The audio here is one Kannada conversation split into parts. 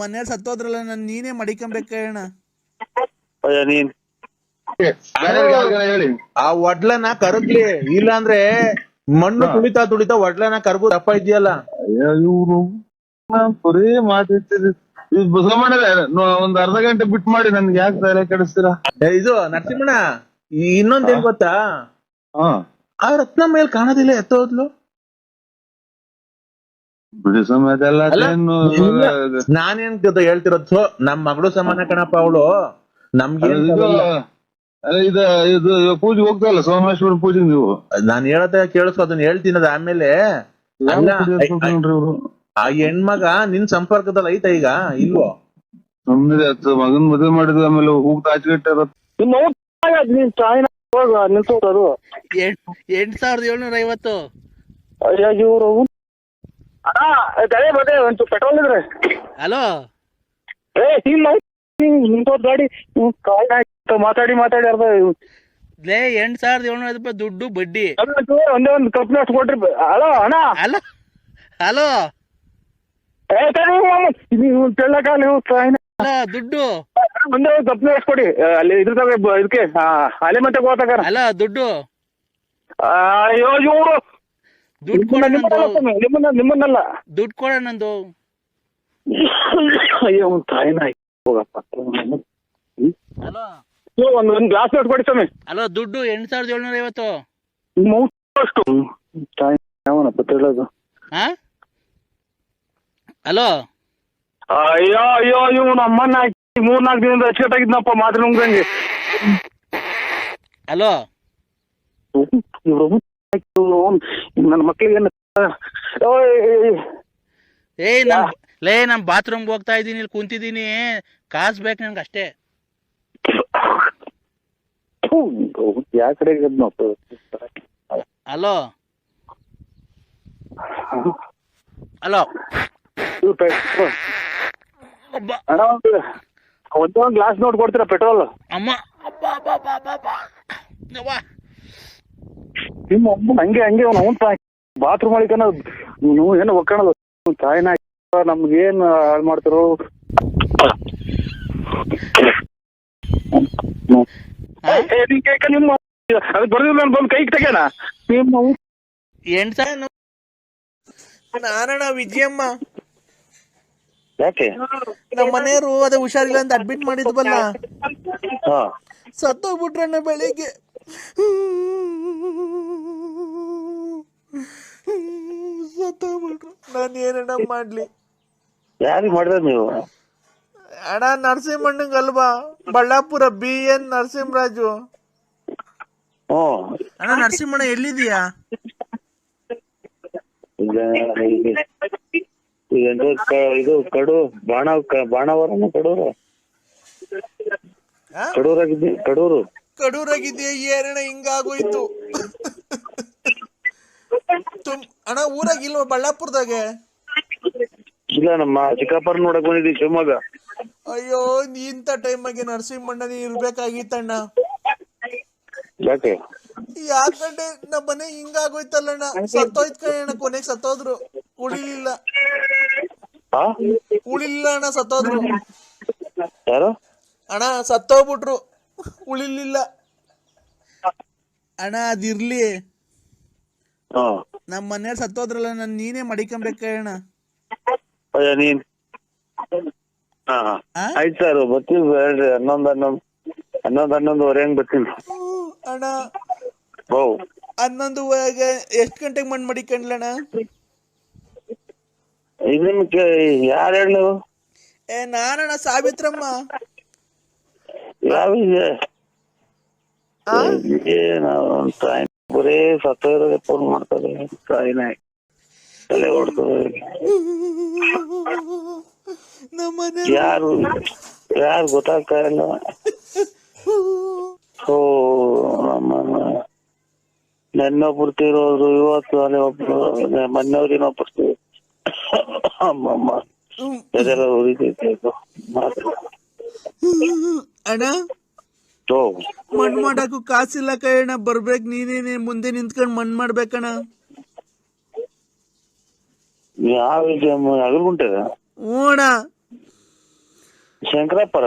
ಮನೇಲಿ ಸತ್ತೋದ್ರಲ್ಲ ನೀನೇ ಮಡಿಕೊಂಬೇಕಣ್ಣ. ನೀನ್ ಆ ಒಡ್ಲನ ಕರಗ್ಲಿ, ಇಲ್ಲಾಂದ್ರೆ ಮಣ್ಣು ತುಳಿತಾ ತುಳಿತಾ ಒಡ್ಲನ ಕರ್ಗು ದಪ್ಪ ಇದೆಯಲ್ಲ. ಇವ್ರು ಬರೀ ಮಾತಾಡ್ತಿದ್ರು. ಬಸವಣ್ಣ ಒಂದ್ ಅರ್ಧ ಗಂಟೆ ಬಿಟ್ಟು ಮಾಡಿ ನನ್ಗೆ ಯಾಕೆ ತಲೆ ಕೆಡಿಸ್ತೀರಾ? ಇದು ನರಸಿಂಹಣ್ಣ, ಇನ್ನೊಂದೇನ್ ಗೊತ್ತಾ, ಹಾ ಆ ರತ್ನ ಮೇಲ್ ಕಾಣೋದಿಲ್ಲ, ಎತ್ತೋದ್ಲು. ಬಿಡಿ ಸಮೇತ ನಾನೇನ್ ಹೇಳ್ತಿರೋದು, ನಮ್ ಮಗಳು ಸಮಾನ ಕಣಪ್ಪ ಅವಳು. ನಮ್ಗೆ ಇದು ಪೂಜೆಗೆ ಹೋಗ್ತಲ್ಲ, ಸೋಮೇಶ್ವರ ಪೂಜೆಗೆ ನೀವು. ನಾನ್ ಹೇಳದ ಕೇಳಿಸ್ಕೊ, ಅದನ್ನ ಹೇಳ್ತೀನದ ಆಮೇಲೆ. ಅಲ್ಲ, ಆ ಹೆಣ್ಮಗ ನಿನ್ ಸಂಪರ್ಕದಲ್ಲಿ ಐತ ಈಗ ಇಲ್ವೋ? ನಮ್ದೇ ಮಗನ್ ಮದುವೆ ಮಾಡಿದ ಆಮೇಲೆ ಹೋಗ್ತಾ ಆಚೆಗಟ್ಟೆ 8,750. ಇವರು ಒಂಚೂರು ಪೆಟ್ರೋಲ್ ಇದ್ರೆ. ಹಲೋ ಗಾಡಿ ಮಾತಾಡಿ ಮಾತಾಡಿ ಅರ್ಧ 8,750 ರೂಪಾಯಿ ದುಡ್ಡು ಬಡ್ಡಿ. ಒಂದೇ ಒಂದು ಕಪ್ನ ಅಷ್ಟು ಕೊಟ್ರಿ. ಹಲೋ ಅಣ್ಣ. ಹಲೋ ಹಲೋ ದುಡ್ಡು ಒಂದೇ ಒಂದು ಕಪ್ನ ಅಷ್ಟು ಕೊಡಿ. ಅಲ್ಲಿ ಇದ್ರ ಇದಕ್ಕೆ ಅಲೆ ಮತ್ತೆ ಗೋತಾಗಾರ. ಅಲ್ಲ ದುಡ್ಡು ಅಯ್ಯೋ ಇವರು ದುಡ್ಡು ಕೊಡ, ನಿಮ್ಮನ್ನಲ್ಲ ದುಡ್ಡು ಕೊಡ ನಂದು. ಅಯ್ಯೋ ತಾಯಿನ ಹೋಗಪ್ಪ. ಹಲೋ ಒಂದ್ ಗ್ಲಾಸ್ ನೋಟ್ ಕೊಡಿ ಸ್ವಾಮಿ. ಹಲೋ ದುಡ್ಡು 8,750. ಅಷ್ಟು ತಾಯಿ ಯಾವನಪ್ಪ ಹೇಳೋದು? ಹಾ ಹಲೋ ಅಯ್ಯೋ ಅಯ್ಯೋ ಇವ್ ನಮ್ಮನ್ನ 3-4 ದಿನದಿಂದ ಅಚ್ಚುಕಟ್ಟಾಗಿದ್ನಪ್ಪ ಮಾತ್ರ ನುಂಗಂಗೆ. ಹಲೋ ಇವ್ರು ನನ್ನ ಮಕ್ಳಿಗೆ ನಮ್ ಬಾತ್ರೂಮ್ಗೆ ಹೋಗ್ತಾ ಇದ್ದೀನಿ, ಇಲ್ಲಿ ಕುಂತಿದ್ದೀನಿ, ಕಾಸು ಬೇಕು ನನ್ಗೆ ಅಷ್ಟೇ. ಯಾವ ಕಡೆ ಹಲೋ ಹಲೋ ಒಂದೇ ಒಂದು ಗ್ಲಾಸ್ ನೋಟ್ ಕೊಡ್ತೀರಾ ಪೆಟ್ರೋಲ್? ಅಮ್ಮ ನಿಮ್ಮ ಅಮ್ಮ ಹಂಗೆ ಹಂಗೆ ಬಾತ್ರೂಮ್ ಒಳಗನ ನೀವು ಏನು ಒಕ್ಕಣದ ತಾಯಿನ ನಮ್ಗೇನ್ ಹಾಳು ಮಾಡ್ತಾರೋ. ನಿಮ್ಮ ಅದು ಬರ್ದಿಲ್ಲ ಬಂದು ಕೈಗೆ ತೆಗೋಣ. ನಿಮ್ಮ ನಾನಣ್ಣ ವಿಜಯಮ್ಮ, ಯಾಕೆ ನಮ್ಮ ಮನೆಯವರು ಅದೇ ಹುಷಾರಿಲ್ಲ ಅಂತ ಅಡ್ಮಿಟ್ ಮಾಡಿದ್ವಲ್ಲ, ಸತ್ತೋಗ್ಬಿಟ್ರಣ್ಣ ಬೆಳಿಗ್ಗೆ. ಸತ್ತೋಗ್ಬಿಟ್ರು. ನಾನು ಏನಣ್ಣ ಮಾಡ್ಲಿ? ಯಾರಿಗೆ ಮಾಡಿದ ನೀವು? ಅಣ್ಣ ನರಸಿಂಹಣ್ಣಂಗ ಅಲ್ವಾ, ಬಳ್ಳಾಪುರ BN ನರಸಿಂಹರಾಜು. ಅಣ್ಣ ನರಸಿಂಹಣ್ಣ ಎಲ್ಲಿದೀಯಾ? ಇದು ಬಾಣಾವರನ ಕಡೂರಾಗಿದ್ಯಾ? ಏನಣ್ಣ ಹಿಂಗಾಗೋಯ್ತು? ಅಣ್ಣ ಊರಾಗಿಲ್ವ ಬಳ್ಳಾಪುರದಾಗೆ? ಇಲ್ಲ, ನಮ್ಮ ಚಿಕ್ಕಪ್ಪರ್ ನೋಡಕ್ ಬಂದಿದ್ದೀವಿ ಶಿವಮೊಗ್ಗ. ಅಯ್ಯೋ ಇಂಥ ಟೈಮಾಗೆ ನರಸಿಂಹಣ್ಣ ನೀ ಇರ್ಬೇಕಾಗಿತ್ತಣ್ಣ. ಯಾಕೆ ಯಾಕಂದ್ರೆ ನಮ್ಮ ಮನೆ ಹಿಂಗಾಗೋಯ್ತಲ್ಲಣ್ಣ. ಸತ್ತೋಯ್ತು ಕಣ, ಕೊನೆಗೆ ಸತ್ತೋದ್ರು, ಉಳಿಲಿಲ್ಲ ಅಣ್ಣ, ಸತ್ತೋದ್ರು. ಯಾರು ಅಣ್ಣ ಸತ್ತೋಗ್ಬಿಟ್ರು, ಉಳಿಲಿಲ್ಲ ಅಣ್ಣ. ಅದಿರ್ಲಿ, ನಮ್ಮ ಮನೇಲಿ ಸತ್ತೋದ್ರಲ್ಲ ನೀನೇ ಮಡಿಕೊಂಬೇಕಣ್ಣ. ನೀನ್ ಆಯ್ತು ಸರ್, ಬರ್ತೀವಿ. 11:11 ಬರ್ತೀನಿ ಅಣ್ಣ. 11 ಎಷ್ಟು ಗಂಟೆಗೆ ಮಣ್ಣು ಮಡಿಕೊಂಡ್ಲಣ್ಣ? ಯಾರು ಹೇಳಿ ನೀವು? ನಾನಣ್ಣ ಸಾವಿತ್ರಮ್ಮ. ಬರೇ ಸತ್ತೋದ್ರೆ ಫೋನ್ ಮಾಡ್ತಾರೆ, ತಾಯಿನ ತಲೆ ಹೊಡ್ತದೆ. ಯಾರು ಗೊತ್ತಾಗ್ತಾ ಇಲ್ಲ. ನೆನ್ನೊಬ್ರು ತೀರೋದ್ರು, ಇವತ್ತು ಅಲ್ಲೇ ಒಬ್ರು, ಮೊನ್ನೆಯವ್ರು ಇನ್ನೊಬ್ಬರು. ಅಮ್ಮಮ್ಮ ಅದೆಲ್ಲ ಉರಿತೈತೆ ಅಣ್ಣ. ಮಣ್ಣು ಮಾಡಾಕು ಕಾಸಿಲ್ಲ ಕಣ, ಬರ್ಬೇಕು ನೀನೇನೆ ಮುಂದೆ ನಿಂತ್ಕೊಂಡು ಮಣ್ಣು ಮಾಡ್ಬೇಕಣ್ಣ. ಯಾವ ಅಗಲ್ಗುಂಟೆ? ಹ್ಞೂ ಅಣ್ಣ. ಶಂಕರಪ್ಪರ.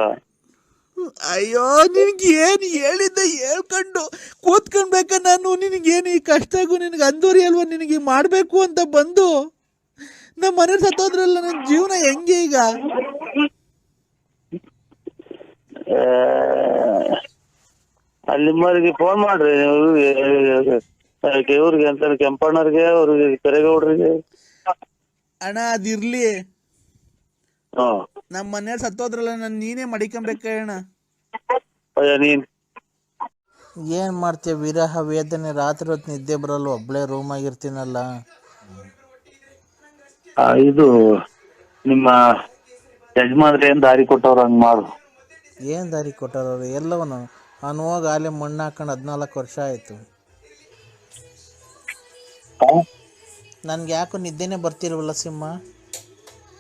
ಅಯ್ಯೋ ನಿನ್ಗೆ ಏನ್ ಹೇಳಿದ್ದೆ ಹೇಳ್ಕೊಂಡು ಕೂತ್ಕೊಂಡ್ಬೇಕ ನಾನು. ನಿನಗೇನು ಈ ಕಷ್ಟಗೂ ನಿನಗೆ ಅಂದೂರಿ ಅಲ್ವಾ ನಿನಗೆ ಮಾಡಬೇಕು ಅಂತ ಬಂದು ನಮ್ಮ ಮನೆ ಸತ್ತೋದ್ರಲ್ಲ. ನನ್ನ ಜೀವನ ಹೆಂಗೆ ಈಗ? ಅಲ್ಲಿಮ್ಮರಿಗೆ ಫೋನ್ ಮಾಡ್ರಿ ಇವ್ರಿಗೆ ಅಂತ ಕೆಂಪಣ್ಣವ್ರಿಗೆ, ಅವ್ರಿಗೆ ಕೆರೆಗೌಡ್ರಿಗೆ. ಅಣ್ಣ ಅದಿರ್ಲಿ, ಹಾ ನಮ್ಮ ಮನೆಯವ್ರು ಸತ್ತೋದ್ರಲ್ಲ, ನೀನೇ ಮಡಿಕೊಂಬೇಕ ಅಣ್ಣ. ನೀನ್ ಏನ್ ಮಾಡ್ತೀಯ? ವಿರಹ ವೇದನೆ, ರಾತ್ರಿ ಹೊತ್ತು ನಿದ್ದೆ ಬರಲ್ಲ, ಒಬ್ಳೆ ರೂಮ್ ಆಗಿರ್ತೀನಲ್ಲ. ಇದು ನಿಮ್ಮ ಯಜಮಾನ್ರ ಏನ್ ದಾರಿ ಕೊಟ್ಟವ್ರ ಹಂಗ್ ಮಾಡು. ಏನ್ ದಾರಿ ಕೊಟ್ಟಾರವ್ರು? ಎಲ್ಲವನು ಅವ್ನು ಹೋಗಿ ಅಲ್ಲಿ ಮಣ್ಣು ಹಾಕೊಂಡು 14 ವರ್ಷ ಆಯ್ತು. ನನ್ಗೆ ಯಾಕೋ ನಿದ್ದೆನೆ ಬರ್ತಿಲ್ವಲ್ಲ ಸಿಂಹ.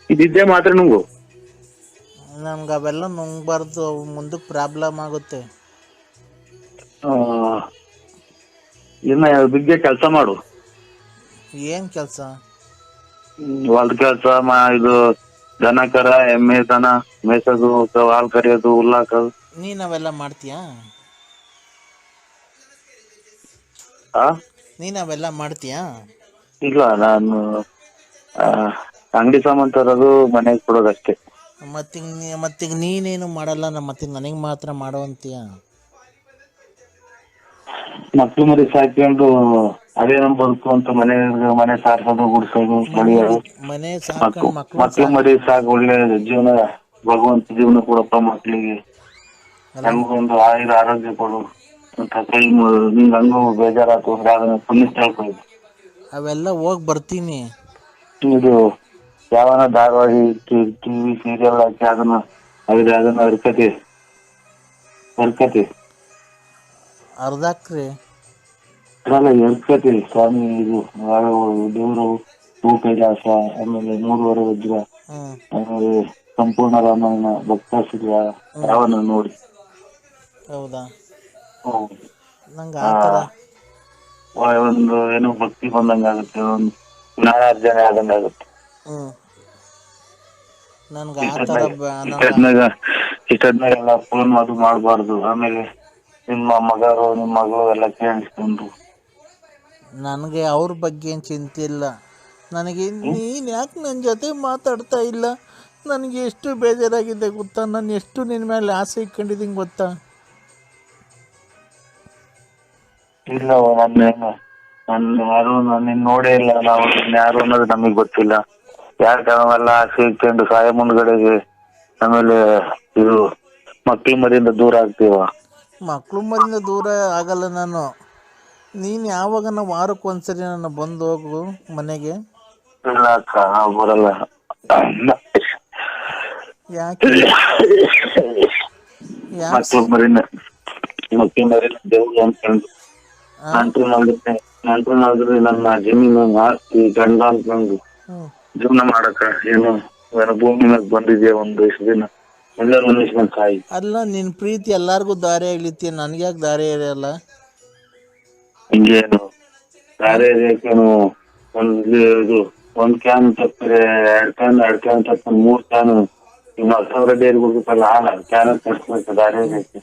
ಇದಿದ್ದೆ ಮಾತ್ರ ನುಂಗು. ನಮ್ಗೆ ಅವೆಲ್ಲ ನುಂಗ್ಬಾರ್ದು, ಮುಂದಕ್ಕೆ ಪ್ರಾಬ್ಲಮ್ ಆಗುತ್ತೆ. ಇನ್ನ ಬಿಗ್ಗೆ ಕೆಲಸ ಮಾಡು. ಏನ್ ಕೆಲಸ? ಹೊಲ್ದ ಕೆಲ್ಸ, ಇದು ದನ ಕರ ಎಮ್ಮೆ ದನ ಮೇಸೋದು, ಹಾಲ್ ಕರಿಯೋದು, ಹುಲ್ಲಾಕೋದು. ನೀನ್ ಅವೆಲ್ಲ ಮಾಡ್ತೀಯಾ? ನೀನ್ ಅವೆಲ್ಲ ಮಾಡ್ತೀಯಾ? ಇಲ್ಲ, ನಾನು ಅಂಗಡಿ ಸಾಮಾನ್ ತರೋದು, ಮನೆಗೆ ಕೊಡೋದಷ್ಟೇ. ಮತ್ತೀಗ ನೀನೇನು ಮಾಡಲ್ಲ, ಮತ್ತೀಗ ನನಗೆ ಮಾತ್ರ ಮಾಡುವಂತೀಯ. ಮಕ್ಳು ಮರಿ ಸಾಕೊಂಡು ಅದೇ ನಮ್ ಬದುಕು ಅಂತ ಮನೆ ಸಾರ್ಸೋದು, ಗುಡ್ಸೋದು, ಬಳಿಯೋದು. ಮನೆ ಸಾಕೊಂಡು ಮಕ್ಳು ಮರಿ ಸಾಕು, ಒಳ್ಳೆ ಜೀವನ, ಭಗವಂತ ಜೀವನ ಕೊಡಪ್ಪ ಮಕ್ಳಿಗೆ. ನಮ್ಗೊಂದು ಆರೋಗ್ಯ ಕೊಡು ಅಂತ ಕೈ ನಿಂಗೆ ಹಂಗೂ ಬೇಜಾರಾತು ಅಂದ್ರೆ ಅದನ್ನ ಪುನಃ ಹೇಳ್ಕೊದು. ಅವೆಲ್ಲ ಹೋಗಿ ಬರ್ತೀನಿ. ಇದು ಯಾವನ ಧಾರವಾಹಿ, ಟಿವಿ ಸೀರಿಯಲ್ ಹಾಕಿ ಅದನ್ನ ಹರ್ಕತಿ ಅರ್ಧಾಕ್ರಿ ಅದಲ್ಲ ಎರ್ಕತಿ ಸ್ವಾಮಿ. ಇದು ದೇವರು ಭೂಕೈಲಾಸ, ಆಮೇಲೆ 3 ವಜ್ರ, ಆಮೇಲೆ ಸಂಪೂರ್ಣ ರಾಮಾಯಣ, ಭಕ್ತಾಶ್ರೀ ಯಾವನ ನೋಡಿ. ಹೌದಾ? ನಂಗೆ ಆ ಥರ ಒಂದು ಏನೋ ಭಕ್ತಿ ಬಂದಂಗಾಗುತ್ತೆ, ಒಂದು ಜ್ಞಾನಾರ್ಜನೆ ಆದಂಗಾಗುತ್ತೆ. ನನ್ಗೆ ಆ ಥರ ಇಷ್ಟದ್ನಾಗೆಲ್ಲ ಫೋನ್ ಅದು ಮಾಡಬಾರ್ದು. ಆಮೇಲೆ ನಿಮ್ಮ ಮಗಳು ಎಲ್ಲ ಕೇಳಿಸ್ಕೊಂಡು. ನನಗೆ ಅವ್ರ ಬಗ್ಗೆ ಏನು ಚಿಂತೆ ಇಲ್ಲ. ನನಗೆ ನೀನು ಯಾಕೆ ನನ್ನ ಜೊತೆ ಮಾತಾಡ್ತಾ ಇಲ್ಲ? ನನಗೆ ಎಷ್ಟು ಬೇಜಾರಾಗಿದೆ ಗೊತ್ತಾ? ನಾನು ಎಷ್ಟು ನಿನ್ನ ಮೇಲೆ ಆಸೆ ಇಟ್ಕೊಂಡಿದ್ದೀನಿ ಗೊತ್ತಾ? ಇಲ್ಲ, ನಾನು ನೋಡೇ ಇಲ್ಲ. ನಾವು ಯಾರು ಅನ್ನೋದು ನಮಗ್ ಗೊತ್ತಿಲ್ಲ. ಯಾಕೆ ನಾವೆಲ್ಲ ಆಸೆ ಇಟ್ಕೊಂಡು ಸಾಯ ಮುಂದ್ಗಡೆಗೆ ಆಮೇಲೆ ಇದು ಮಕ್ಳು ಮರಿಯಿಂದ ದೂರ ಆಗ್ತೀವ? ಮಕ್ಳು ಮರಿಯಿಂದ ದೂರ ಆಗಲ್ಲ ನಾನು. ನೀನು ಯಾವಾಗ ವಾರಕ್ಕೊಂದ್ಸರಿ ನನ್ನ ಬಂದು ಹೋಗು ಮನೆಗೆ. ಇಲ್ಲ ಅಕ್ಕ, ನಾವು ಬರಲ್ಲ. ಯಾಕೆ? ಮಕ್ಳು ಮರಿನ ದೇವ್ರು ಅನ್ಕೊಂಡು ನಂಟ್ರು ನನ್ನ ಜಮೀನು ಆಸ್ತಿ ಗಂಡ ಅನ್ಕೊಂಡು ಜೀವನ ಮಾಡಕ ಏನು ಭೂಮಿ ಮ್ಯಾಗ ಬಂದಿದ್ಯಾ ಒಂದು ಇಷ್ಟು ದಿನ ಎಲ್ಲರೂ ಒಂದಿಷ್ಟು ಕಾಯಿ. ಅಲ್ಲ, ನಿನ್ನ ಪ್ರೀತಿ ಎಲ್ಲಾರ್ಗು ದಾರಿ ಆಗ್ಲಿತ್ತಿ, ನನ್ಗೆ ಯಾಕೆ ದಾರಿ ಇರಲ್ಲ? ಹಿಂಗೇನು ದಾರಿ ಒಂದ್ ಕ್ಯಾನ್ ತಪ್ಪರೆ, 2 ಕ್ಯಾನ್ ತಪ್ಪ 3 ಕ್ಯಾನ್, ಇನ್ನು 10,000 ಡೇರಿ ಹೋಗ್ಬೇಕಲ್ಲ, ಕ್ಯಾನ್ ತರ್ಸ್ಬೇಕು, ದಾರಿ ಐತಿ.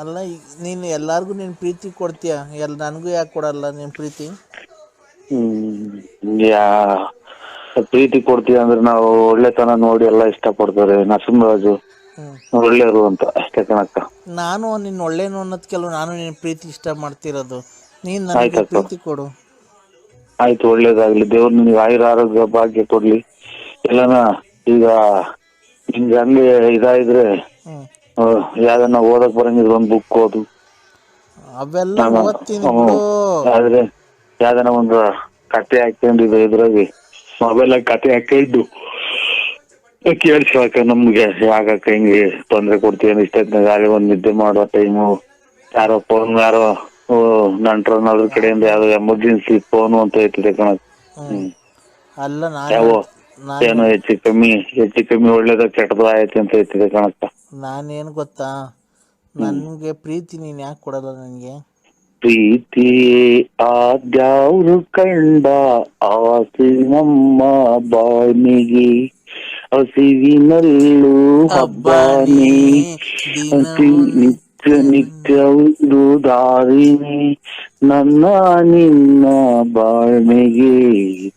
ಅಲ್ಲ, ನೀನು ಎಲ್ಲಾರ್ಗು ನಿನ್ನ ಪ್ರೀತಿ ಕೊಡ್ತೀಯ, ನನಗೂ ಯಾಕೆ ಕೊಡಲ್ಲ ನಿನ್ನ ಪ್ರೀತಿ? ಪ್ರೀತಿ ಕೊಡ್ತೀವಿ ಅಂದ್ರೆ ನಾವು ಒಳ್ಳೆತನ ನೋಡಿ ಎಲ್ಲ ಇಷ್ಟಪಡ್ತಾರೆ. ನರಸಿಂಹರಾಜು ಒಳ್ಳೆಯವರು ಅಂತ ಅಷ್ಟೇ ಕಣಕ್ಕ. ನಾನು ನಿನ್ನ ಒಳ್ಳೇನು ಅನ್ನೋದ್ ನಾನು ನಿನ್ನ ಪ್ರೀತಿ ಇಷ್ಟ ಮಾಡ್ತಿರೋದು. ನೀನ್ ನನಗೆ ಪ್ರೀತಿ ಕೊಡು. ಆಯ್ತು, ಒಳ್ಳೇದಾಗ್ಲಿ. ದೇವ್ರು ನಿನಗೆ ಆಯುರ ಆರೋಗ್ಯ ಭಾಗ್ಯ ಕೊಡ್ಲಿ. ಎಲ್ಲನ ಈಗ ನಿಮ್ಗೆ ಹಂಗೆ ಇದಾಯಿದ್ರೆ ಯಾವ್ದನ್ನ ಓದಕ್ ಬರಂಗಿದ್ರೆ ಒಂದು ಬುಕ್ ಓದು. ಅವೆಲ್ಲ ಓದ್ತೀನಿ. ಆದ್ರೆ ಯಾವ್ದನ ಒಂದು ಕತೆ ಹಾಕೊಂಡಿದ್ದು ಇದ್ರಾಗಿ ಮೊಬೈಲ್ ಆಗಿ ಕತೆ ಹಾಕಿದ್ದು ಕೇಳಿಸ್ಕೊಳಕ ನಮ್ಗೆ ಯಾಕಕ್ಕ ಹಿಂಗೆ ತೊಂದ್ರೆ ಕೊಡ್ತೀವಿ ಇಷ್ಟೊತ್ತಿನಾಗ ಒಂದ್ ನಿದ್ದೆ ಮಾಡೋ ಟೈಮು ಯಾರೋ ನಂಟ್ರನ್ನೋದ್ರ ಕಡೆಯಿಂದ ಯಾವ್ದೋ ಎಮರ್ಜೆನ್ಸಿ ಫೋನು ಅಂತ ಇರ್ತದೆ ಕಣಕ್. ಯಾವ ಏನೋ ಹೆಚ್ಚು ಕಮ್ಮಿ ಒಳ್ಳೇದ ಕೆಟ್ಟದ ಆಯ್ತು ಅಂತ ಇರ್ತದೆ ಕಣಕ್ಕ. ನಾನೇನು ಗೊತ್ತಾ, ನನ್ಗೆ ಪ್ರೀತಿ ನೀನ್ ಯಾಕೆ ಕೊಡಲ್ಲ ನನ್ಗೆ? ಪ್ರೀತಿ ಆದ್ಯಾವ್ರು ಕಂಡ ಆಸೆ ನಮ್ಮ ಬಾನಿಗೆ ಹಸಿವಿನಲ್ಲೂ ಹಬ್ಬನೇ ನಿತ್ಯ ನಿತ್ಯ ಒಂದು ದಾರಿನೇ ನನ್ನ ನಿನ್ನ ಬಾಳ್ಮೆಗೆ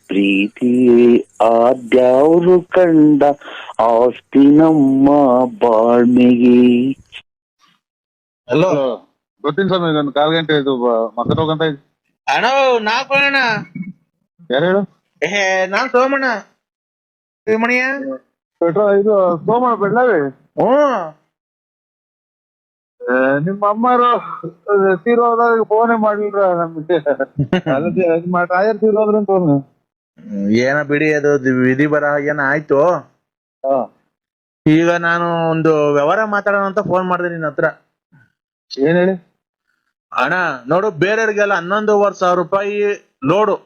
ಪ್ರೀತಿಯೇ ಆದ್ಯಾವ್ರು ಕಂಡ ಆಸ್ತಿ ನಮ್ಮ ಬಾಳ್ಮೆಗೆ. ಹಲೋ ಗೊತ್ತಿನ ಸ್ವಾಮಿ ಒಂದು 1/4 ಗಂಟೆ ಇದು ಮಕ್ಕಳ ಹೋಗಂತ ಇದ್ದೆ. ಅಣ್ಣ ನಾ ಕೊಡೋಣ. ಯಾರು ಹೇಳು? ನಾನ್ ಸೋಮಣ್ಣ ಮಣಿಯ. ಪೆಟ್ರೋಲ್ ಇದು ಸೋಮಣ್ಣ ಬೆಳ್ಳಾವಿ. ನಿಮ್ಮ ಅಮ್ಮರು ತೀರೋದಾಗ ಫೋನೇ ಮಾಡ್ಲಿಲ್ಲ ನಮ್ಗೆ. ಟೈರ್ ತೀರೋದ್ರ ಅಂತ ಏನ ಬಿಡಿ, ಅದು ವಿಧಿ ಬರ ಏನ ಆಯ್ತು. ಈಗ ನಾನು ಒಂದು ವ್ಯವಹಾರ ಮಾತಾಡೋಣ ಅಂತ ಫೋನ್ ಮಾಡಿದೆ ನಿನ್ನ ಹತ್ರ. ಏನ್ ಹೇಳಿ? ಅಣ್ಣ ನೋಡು, ಬೇರೆಯವ್ರಿಗೆಲ್ಲ 11,500 ರೂಪಾಯಿ ಲೋಡು.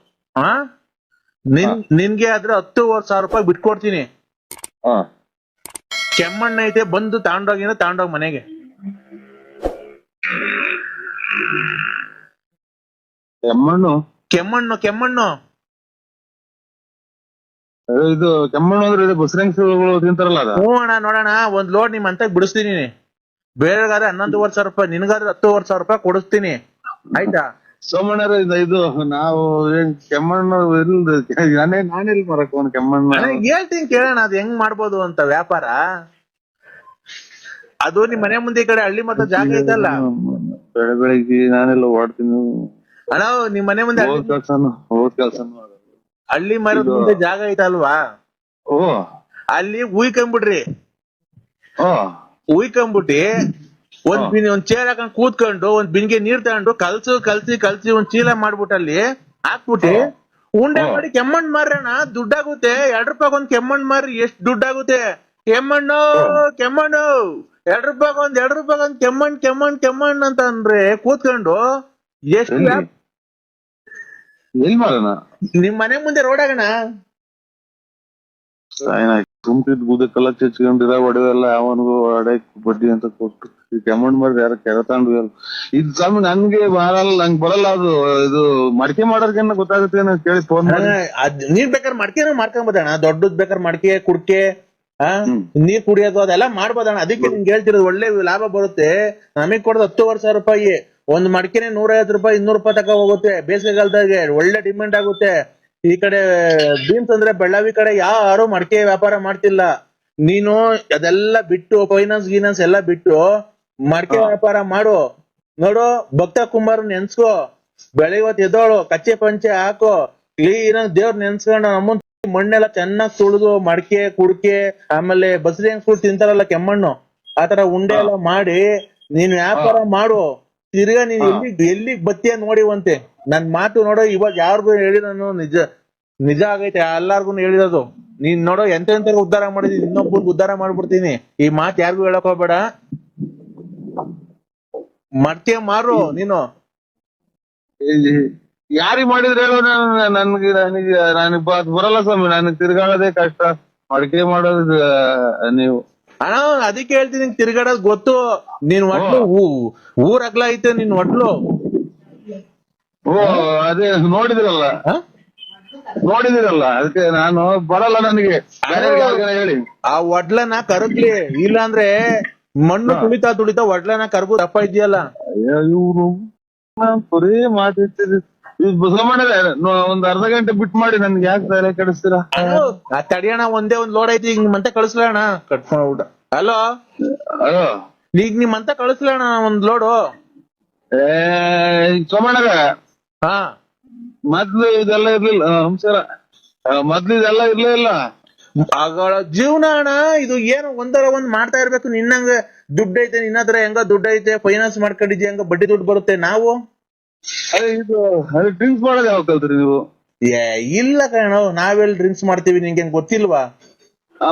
ನಿನ್ಗೆ ಆದ್ರೆ 10,500 ರೂಪಾಯಿ ಬಿಟ್ಕೊಡ್ತೀನಿ. ಕೆಮ್ಮಣ್ಣ ಐತೆ, ಬಂದು ತಗೊಂಡೋಗ್ ಮನೆಗೆ. ಕೆಮ್ಮಣ್ಣು ಕೆಮ್ಮಣ್ಣು ಇದು ಕೆಮ್ಮಣ್ಣು ಅಂದ್ರೆ ಇದು ಬಸರಂಗ್ಗಳು ತಿಂತಾರಲ್ಲ ಅದ? ಹ್ಞೂ ಅಣ್ಣ, ನೋಡೋಣ ಒಂದ್ ಲೋಡ್ ನಿಮ್ ಅಂತ ಬಿಡಿಸ್ತೀನಿ. ಬೇರೆಗಾದ್ರೆ 11,500 ರೂಪಾಯಿ, ನಿನ್ಗಾದ್ರೆ 10,500 ರೂಪಾಯಿ ಕೊಡಿಸ್ತೀನಿ, ಆಯ್ತಾ? ಸೋಮಣ್ಣರ ಇದು ನಾವು ಏನ್ ಕೆಮ್ಮಣ್ಣು ನಾನೆಲ್ಲಿ ಮರಕ್ ಒಂದು ಕೆಮ್ಮಣ್ಣು ಹೇಳ್ತೀನಿ ಕೇಳೋಣ, ಅದ್ ಹೆಂಗ್ ಮಾಡ್ಬೋದು ಅಂತ ವ್ಯಾಪಾರ. ಅದು ನಿಮ್ ಮನೆ ಮುಂದೆ ಈ ಕಡೆ ಹಳ್ಳಿ ಮತ್ತೆ ಜಾಗ ಐತಲ್ಲ, ಬೆಳಿಗ್ಗೆ ನಾನೆಲ್ಲ ಓಡ್ತೀನಿ. ಅಣ್ಣ ನಿಮ್ ಮನೆ ಮುಂದೆ ಹೋದ್ ಕೆಲ್ಸನು ಹಳ್ಳಿ ಮರದ ಮುಂದೆ ಜಾಗ ಐತಲ್ವಾ, ಅಲ್ಲಿ ಉಯ್ಕೊಂಬಿಡ್ರಿ. ಉಯ್ಕೊಂಬಿಟ್ಟಿ ಒಂದ್ ಚೇರ್ ಹಾಕೊಂಡ್ ಕೂತ್ಕೊಂಡು ಒಂದ್ ಬಿನ್ಗೆ ನೀರ್ ತಗೊಂಡು ಕಲ್ಸಿ ಒಂದ್ ಚೀಲ ಮಾಡ್ಬಿಟ್ಟು ಅಲ್ಲಿ ಹಾಕ್ಬಿಟ್ಟಿ ಉಂಡೆ ಮಾಡಿ ಕೆಮ್ಮಣ್ಣು ಮಾರ್ರಣ, ದುಡ್ಡಾಗುತ್ತೆ. 2 ರೂಪಾಯಿ ಒಂದ್ ಕೆಮ್ಮಣ್ಣು ಮಾರ್ರಿ, ಎಷ್ಟ್ ದುಡ್ಡಾಗುತ್ತೆ? ಕೆಮ್ಮಣ್ಣು 2 ರೂಪಾಯಿ ಒಂದ್ ಕೆಮ್ಮಣ್ಣು ಅಂತ ಅಂದ್ರೆ ಕೂತ್ಕೊಂಡು ಎಷ್ಟು ಎಲ್ಲಿ ಮಾಡೋಣ? ನಿಮ್ ಮನೆ ಮುಂದೆ ರೋಡ್ ಆಗಣ. ತುಂಬಿದ್ ಬೂದಕ್ಕೆಲ್ಲ ಚಚ್ಕೊಂಡಿರ ಒಡವೆಲ್ಲ ಅವನಿಗೂ ಅಡಕ್ ಬಡ್ಡಿ ಅಂತ ಕೊಟ್ಟು ಕೆಮ್ಮಣ್ಣು ಮಾರಿ ಯಾರ ಕೆರತಾಂಡ್ವಿ ಅಲ್ಲ. ಇದು ಸ್ವಾಮಿ ನನ್ಗೆ ನಂಗೆ ಬರಲ್ಲ ಅದು. ಇದು ಮಡಿಕೆ ಮಾಡೋರ್ಗೇನ ಗೊತ್ತಾಗುತ್ತೆ ಅಂತ ಕೇಳಿ ಫೋನ್ ಮಾಡಿ. ನೀರ್ ಬೇಕಾದ್ರೆ ಮಡಿಕೆ ಮಾಡ್ಕೊಂಬೋದಣ್ಣ, ದೊಡ್ಡದ್ ಬೇಕಾದ್ರೆ ಮಡಿಕೆ ಕುಡ್ಕೆ ನೀರ್ ಕುಡಿಯೋದು ಅದೆಲ್ಲ ಮಾಡ್ಬೋದಣ್ಣ. ಅದಕ್ಕೆ ನಿಮ್ಗೆ ಹೇಳ್ತಿರೋದು, ಒಳ್ಳೆ ಲಾಭ ಬರುತ್ತೆ. ನಮಗ್ ಕೊಡೋದು 10,500 ರೂಪಾಯಿ. ಒಂದ್ ಮಡಿಕೆನೆ 150 ರೂಪಾಯಿ 200 ರೂಪಾಯಿ ತಕ ಹೋಗುತ್ತೆ. ಬೇಸಿಗೆಗಾಲದಾಗೆ ಒಳ್ಳೆ ಡಿಮ್ಯಾಂಡ್ ಆಗುತ್ತೆ. ಈ ಕಡೆ ಬೀಮ್ಸ್ ಅಂದ್ರೆ ಬೆಳ್ಳಾವಿ ಕಡೆ ಯಾರು ಮಡಿಕೆ ವ್ಯಾಪಾರ ಮಾಡ್ತಿಲ್ಲ. ನೀನು ಅದೆಲ್ಲ ಬಿಟ್ಟು ಫೈನಾನ್ಸ್ ಎಲ್ಲ ಬಿಟ್ಟು ಮಡಿಕೆ ವ್ಯಾಪಾರ ಮಾಡು. ನೋಡು, ಭಕ್ತ ಕುಮಾರ್ ನೆನ್ಸ್ಕೋ, ಬೆಳಿಗ್ಗೆ ಎದ್ದೋಳು, ಕಚ್ಚೆ ಪಂಚೆ ಹಾಕೋ, ಕ್ಲೀನ್ ದೇವ್ರ ನೆನ್ಸ್ಕೊಂಡು ಅಮ್ಮನ್ ಮಣ್ಣೆಲ್ಲ ಚೆನ್ನಾಗ್ ತುಳಿದು ಮಡಿಕೆ ಕುಡ್ಕೆ ಆಮೇಲೆ ಬಸರಿ ಹೆಂಗ್ಸ್ಬಿಟ್ಟು ತಿಂತಾರಲ್ಲ ಕೆಮ್ಮಣ್ಣು, ಆತರ ಉಂಡೆ ಎಲ್ಲ ಮಾಡಿ ನೀನ್ ವ್ಯಾಪಾರ ಮಾಡು. ತಿರ್ಗಾ ನೀನ್ ಎಲ್ಲಿಗ್ ಬತ್ತೀಯ ನೋಡಿವಂತೆ. ನನ್ ಮಾತು ನೋಡೋ, ಇವಾಗ ಯಾರಿಗೂ ಹೇಳಿ ನಾನು ನಿಜ ಆಗೈತೆ, ಎಲ್ಲಾರ್ಗು ಹೇಳಿರೋದು. ನೀನ್ ನೋಡೋ ಎಂತೆಂತ ಉದ್ಧಾರ ಮಾಡಿದೀನಿ, ಇನ್ನೊಬ್ಬರಿಗೆ ಉದ್ಧಾರ ಮಾಡ್ಬಿಡ್ತೀನಿ. ಈ ಮಾತು ಯಾರಿಗೂ ಹೇಳಕ್ ಹೋಗ್ಬೇಡ. ಮಡ್ಕೆ ಮಾರು ನೀನು. ಯಾರಿಗ್ ಮಾಡಿದ್ರೆ ಹೇಳೋ? ನನಗೆ ಬರಲ್ಲ ಸ್ವಾಮಿ, ನನಗೆ ತಿರ್ಗಾಡೋದೇ ಕಷ್ಟ. ಮಡಿಕೆ ಮಾಡೋದು ನೀವು ಅಣ್ಣ, ಅದಕ್ಕೆ ಹೇಳ್ತೀನಿ, ತಿರ್ಗಾಡೋದ್ ಗೊತ್ತು. ನೀನ್ ಒಟ್ಲು ಊರ್ ಅಗ್ಲ ಐತೆ ನಿನ್ ಒಟ್ಲು. ಅದೇ ನೋಡಿದಿರಲ್ಲ, ಅದಕ್ಕೆ ನಾನು ಬರಲ್ಲ. ನನಗೆ ಹೇಳಿ ಆ ಒಡ್ಲನ ಕರಗ್ಲಿ, ಇಲ್ಲಾಂದ್ರೆ ಮಣ್ಣು ತುಳಿತಾ ಒಡ್ಲನ ಕರ್ಗು ದಪ್ಪ ಇದೆಯಲ್ಲ. ಇವ್ರು ಬರೀ ಮಾತಿರ್ತೀರಿ. ಒಂದ್ ಅರ್ಧ ಗಂಟೆ ಬಿಟ್ಟು ಮಾಡಿ, ನನ್ಗೆ ಯಾಕೆ ತಲೆ ಕೆಡಿಸ್ತೀರಾ? ತಡಿಯೋಣ, ಒಂದೇ ಒಂದ್ ಲೋಡ್ ಐತಿ, ಈಗ ಮಂತ ಕಳಿಸ್ಲಣ್ಣ. ಕಟ್ಕೊಂಡ್ಬಿಡ. ಹಲೋ, ಈಗ ನಿಮ್ಮಂತ ಕಳಿಸ್ಲಣ್ಣ ಒಂದ್ ಲೋಡು. ಸೋಮಣ್ಣಗ, ಹಾ, ಮೊದ್ಲು ಇದೆಲ್ಲ ಇರ್ಲಿಲ್ಲ. ನಮಸ್ಕಾರ. ಮೊದ್ಲು ಇದೆಲ್ಲ ಇರ್ಲೇ ಇಲ್ಲ. ಆಗಳ ಜೀವನ ಅಣ್ಣ ಇದು. ಏನು ಒಂದರ ಒಂದ್ ಮಾಡ್ತಾ ಇರ್ಬೇಕು. ನಿನ್ನಂಗ ದುಡ್ಡು ಐತೆ, ನಿನ್ನ ಹತ್ರ ಹೆಂಗ ದುಡ್ಡು ಐತೆ, ಫೈನಾನ್ಸ್ ಮಾಡ್ಕೊಂಡಿದ್ಯ, ಹೆಂಗ ಬಡ್ಡಿ ದುಡ್ಡು ಬರುತ್ತೆ. ನಾವು ಇದು ಡ್ರಿಂಕ್ಸ್ ಮಾಡೋದು ಯಾವಾಗ ಕಲ್ತ್ರಿ ನೀವು? ಇಲ್ಲ ಕಣೋ, ನಾವೆಲ್ಲಿ ಡ್ರಿಂಕ್ಸ್ ಮಾಡ್ತೀವಿ, ನಿಂಗೆ ಗೊತ್ತಿಲ್ವಾ?